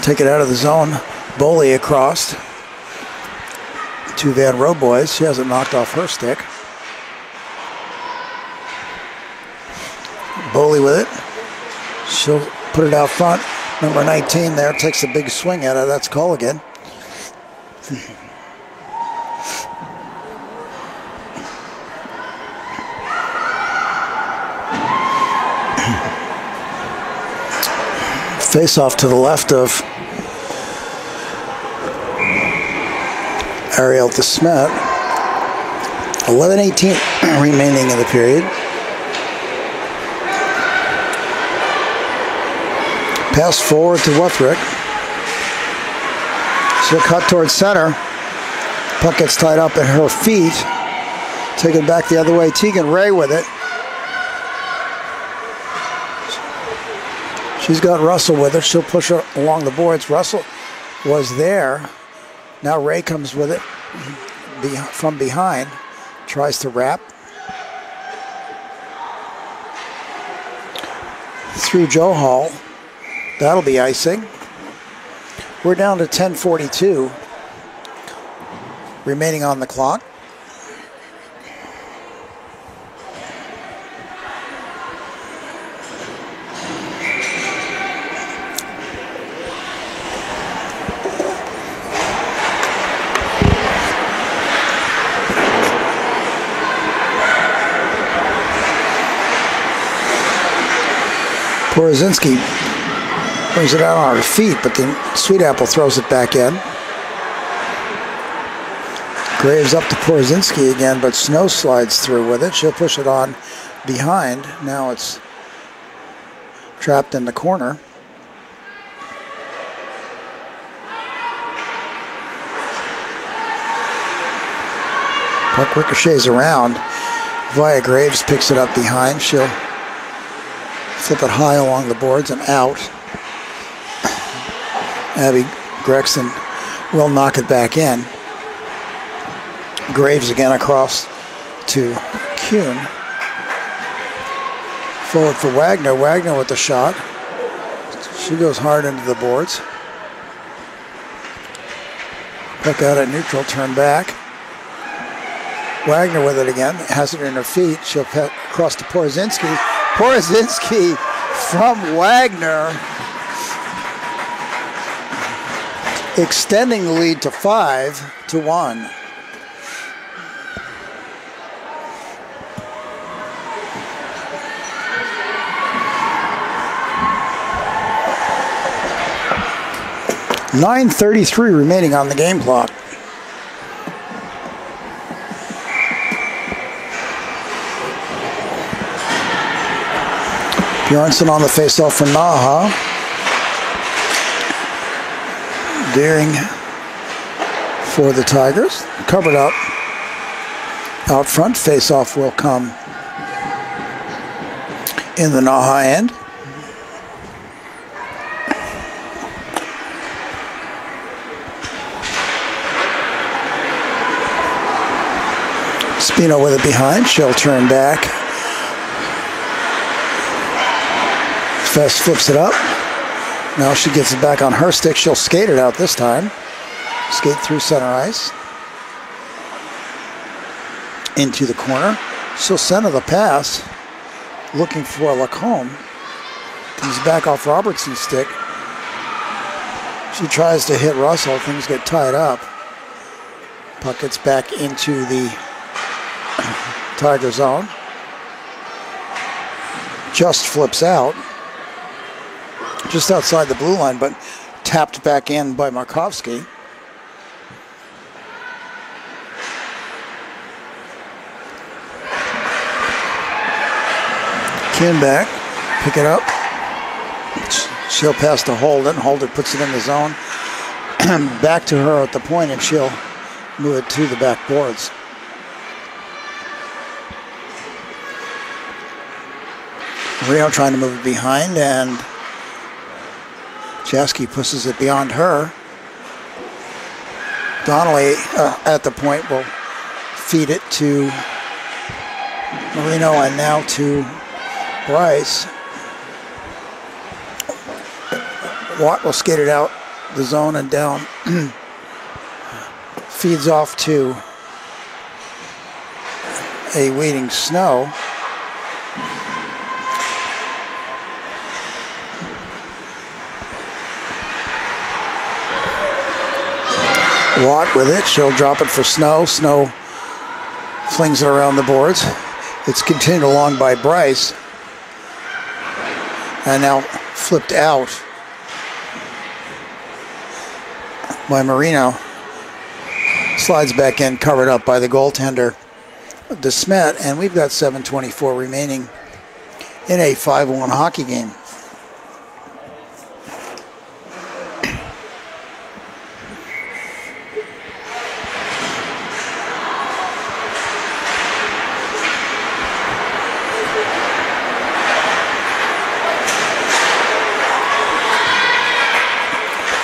take it out of the zone. Boley across to Van Roe boys. She hasn't knocked off her stick. Boley with it. She'll put it out front. Number 19 there takes a big swing at it. That's Culligan. Face off to the left of Ariel DeSmet. 11:18 remaining in the period. Pass forward to Wuthrick. She'll cut towards center. Puck gets tied up at her feet. Taken back the other way. Tegan Ray with it. She's got Russell with her. She'll push her along the boards. Russell was there. Now Ray comes with it from behind. Tries to wrap. Through Joe Hall. That'll be icing. We're down to 10:42 remaining on the clock. Porozinski brings it out on her feet, but then Sweet Apple throws it back in. Graves up to Porozinski again, but Snow slides through with it. She'll push it on behind. Now it's trapped in the corner. Puck ricochets around. Via Graves picks it up behind. She'll flip it high along the boards and out. Abby Gregson will knock it back in. Graves again across to Kuhn. Forward for Wagner. Wagner with the shot. She goes hard into the boards. Puck out at neutral, turn back. Wagner with it again. Has it in her feet. She'll pet across to Porozinski. Porozinski from Wagner, extending the lead to 5-1. 9:33 remaining on the game clock. Bjornsson on the faceoff for NAHA. Deering for the Tigers. Covered up. Out front, faceoff will come in the NAHA end. Spino with it behind. She'll turn back. Fest flips it up. Now she gets it back on her stick. She'll skate it out this time. Skate through center ice. Into the corner. She'll center the pass. Looking for Lacombe. Comes back off Robertson's stick. She tries to hit Russell. Things get tied up. Puck gets back into the Tiger zone. Just flips out. Just outside the blue line, but tapped back in by Markovsky. Kinback, pick it up. She'll pass to Holden. Holden puts it in the zone. Back to her at the point, and she'll move it to the back boards. Rio trying to move it behind, and Jasky pushes it beyond her. Donnelly at the point will feed it to Marino and now to Bryce. Watt will skate it out the zone and down. Feeds off to a waiting Snow. Watt with it. She'll drop it for Snow. Snow flings it around the boards. It's continued along by Bryce. And now flipped out by Marino. Slides back in, covered up by the goaltender, DeSmet. And we've got 7:24 remaining in a 5-1 hockey game.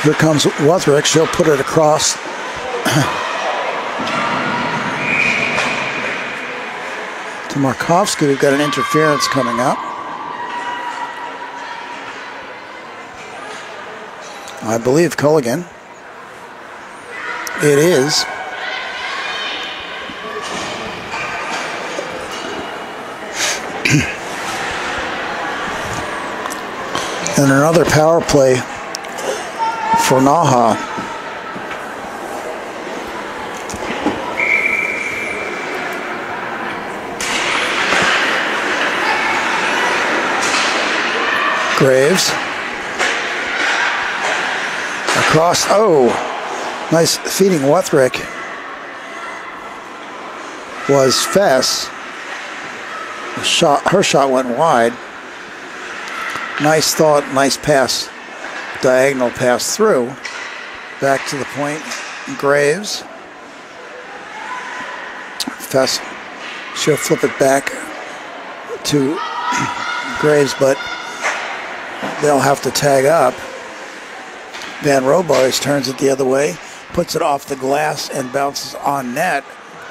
Here comes Wutherick. She'll put it across. To Markovsky. We've got an interference coming up. I believe Culligan. It is. And another power play for NAHA. Graves. Across. Oh, nice feeding Wutherick. Was Fess. Her shot went wide. Nice thought, nice pass. Diagonal pass through. Back to the point. Graves. Fess. She'll flip it back to Graves, but they'll have to tag up. Van Roboys turns it the other way, puts it off the glass and bounces on net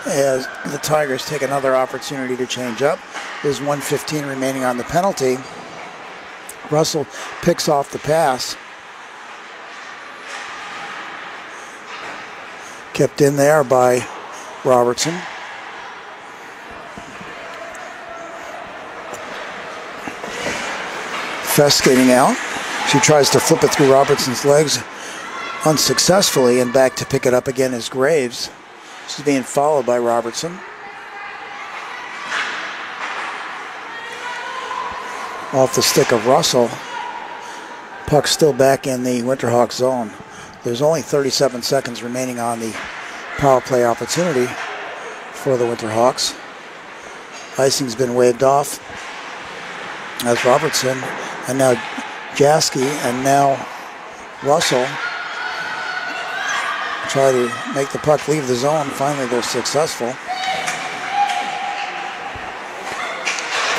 as the Tigers take another opportunity to change up. There's 1:15 remaining on the penalty. Russell picks off the pass. Kept in there by Robertson. Fess skating out. She tries to flip it through Robertson's legs unsuccessfully, and back to pick it up again is Graves. She's being followed by Robertson. Off the stick of Russell. Puck still back in the Winterhawk zone. There's only 37 seconds remaining on the power play opportunity for the Winterhawks. Icing's been waved off as Robertson, and now Jaski, and now Russell try to make the puck leave the zone. Finally, they're successful.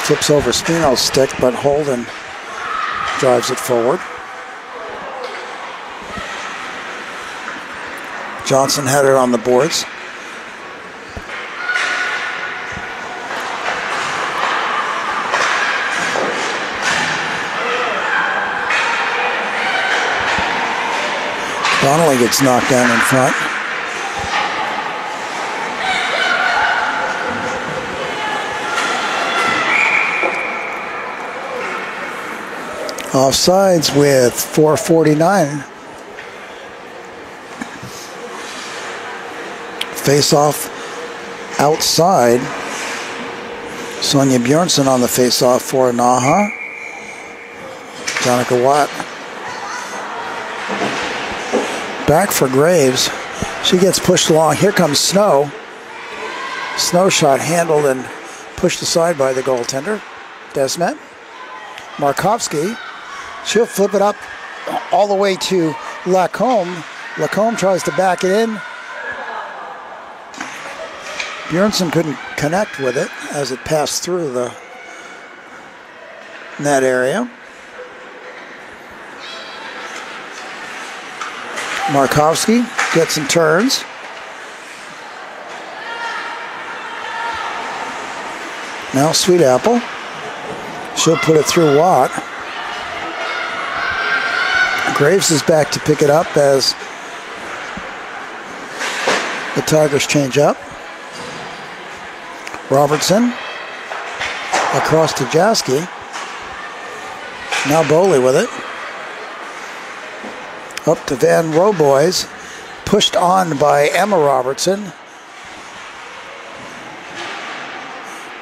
Flips over Spino's stick, but Holden drives it forward. Johnson had it on the boards. Donnelly gets knocked down in front. Offsides with 4:49. Face-off outside. Sonia Bjornsson on the face-off for NAHA. Jonica Watt back for Graves. She gets pushed along. Here comes Snow. Snow shot handled and pushed aside by the goaltender, Desmet. Markovsky. She'll flip it up all the way to Lacombe. Lacombe tries to back it in. Bjornsson couldn't connect with it as it passed through the net area. Markovsky gets and turns. Now Sweet Apple. She'll put it through Watt. Graves is back to pick it up as the Tigers change up. Robertson across to Jaski. Now Bowley with it. Up to Van Roboys. Pushed on by Emma Robertson.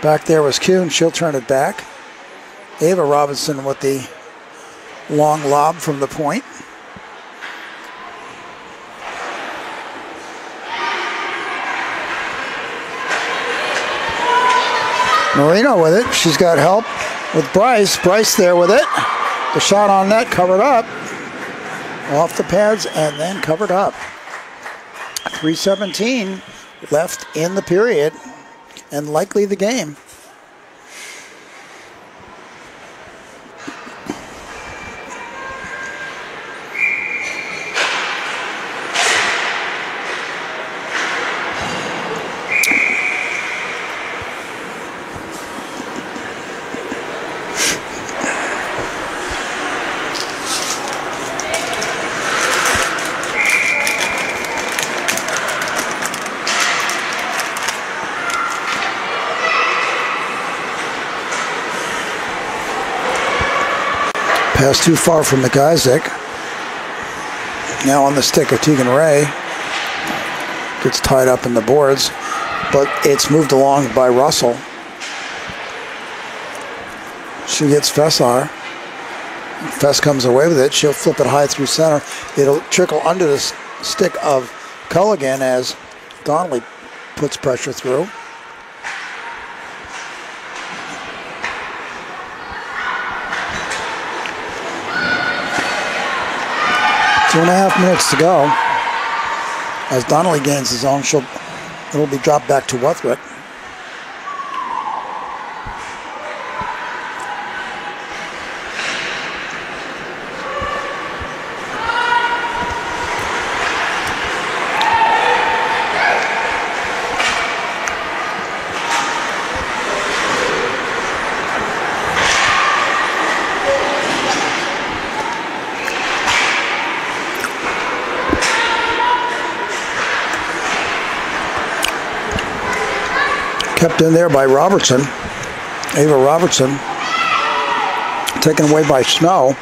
Back there was Kuhn. She'll turn it back. Ava Robinson with the long lob from the point. Marino with it. She's got help with Bryce. Bryce there with it. The shot on net covered up. Off the pads and then covered up. 3:17 left in the period and likely the game. Pass too far from McIsaac. Now on the stick of Tegan Ray. Gets tied up in the boards, but it's moved along by Russell. She gets Fessar. Fess comes away with it. She'll flip it high through center. It'll trickle under the stick of Culligan as Donnelly puts pressure through. Two and a half minutes to go. As Donnelly gains his own, it'll be dropped back to Wutherick. Kept in there by Robertson. Ava Robertson. Taken away by Snow.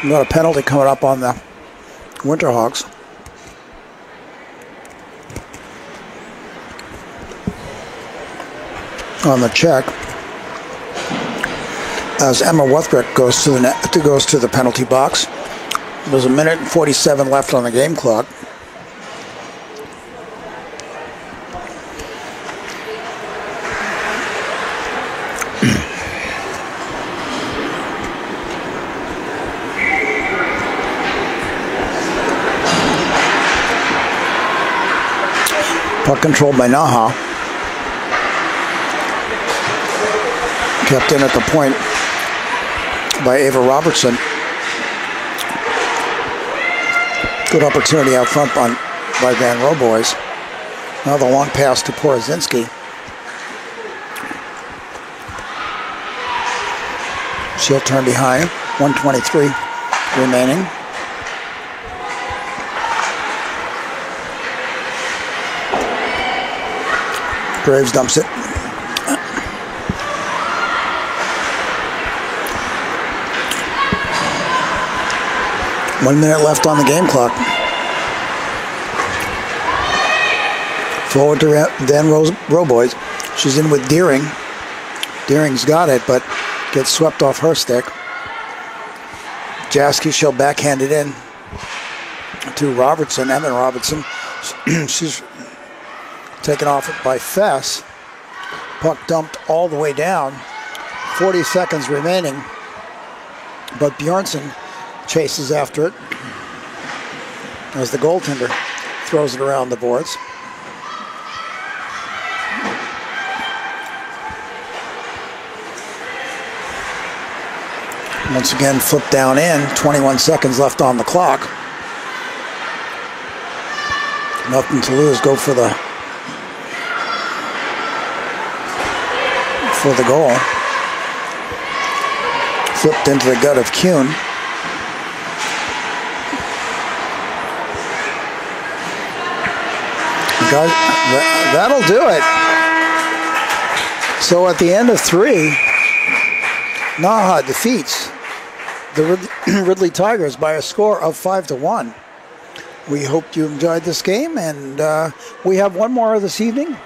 We've got a penalty coming up on the Winterhawks. On the check. As Emma Wutherick goes to the penalty box. There's a minute and 47 left on the game clock. Puck controlled by NAHA. Kept in at the point by Ava Robertson. Good opportunity out front by Van Roboys. Now the long pass to Porozinski. She'll turn behind. 1:23 remaining. Graves dumps it. One minute left on the game clock. Forward to Van Roboys. She's in with Deering. Deering's got it, but gets swept off her stick. Jaski, she'll backhand it in to Robertson, Evan Robertson. She's taken off by Fess. Puck dumped all the way down. 40 seconds remaining. But Bjornsson chases after it as the goaltender throws it around the boards. Once again, flipped down in. 21 seconds left on the clock. Nothing to lose. Go for the goal. Flipped into the gut of Kuhn. That'll do it. So at the end of 3, NAHA defeats the Ridley Tigers by a score of 5-1. We hope you enjoyed this game, and we have one more this evening.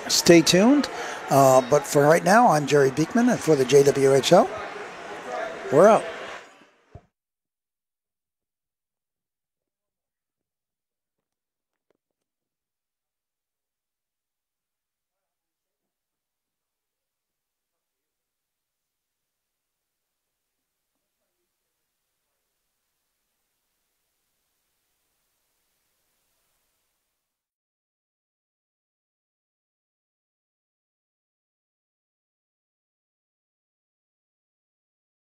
Stay tuned. But for right now, I'm Jerry Beekman, and for the JWHL, we're out.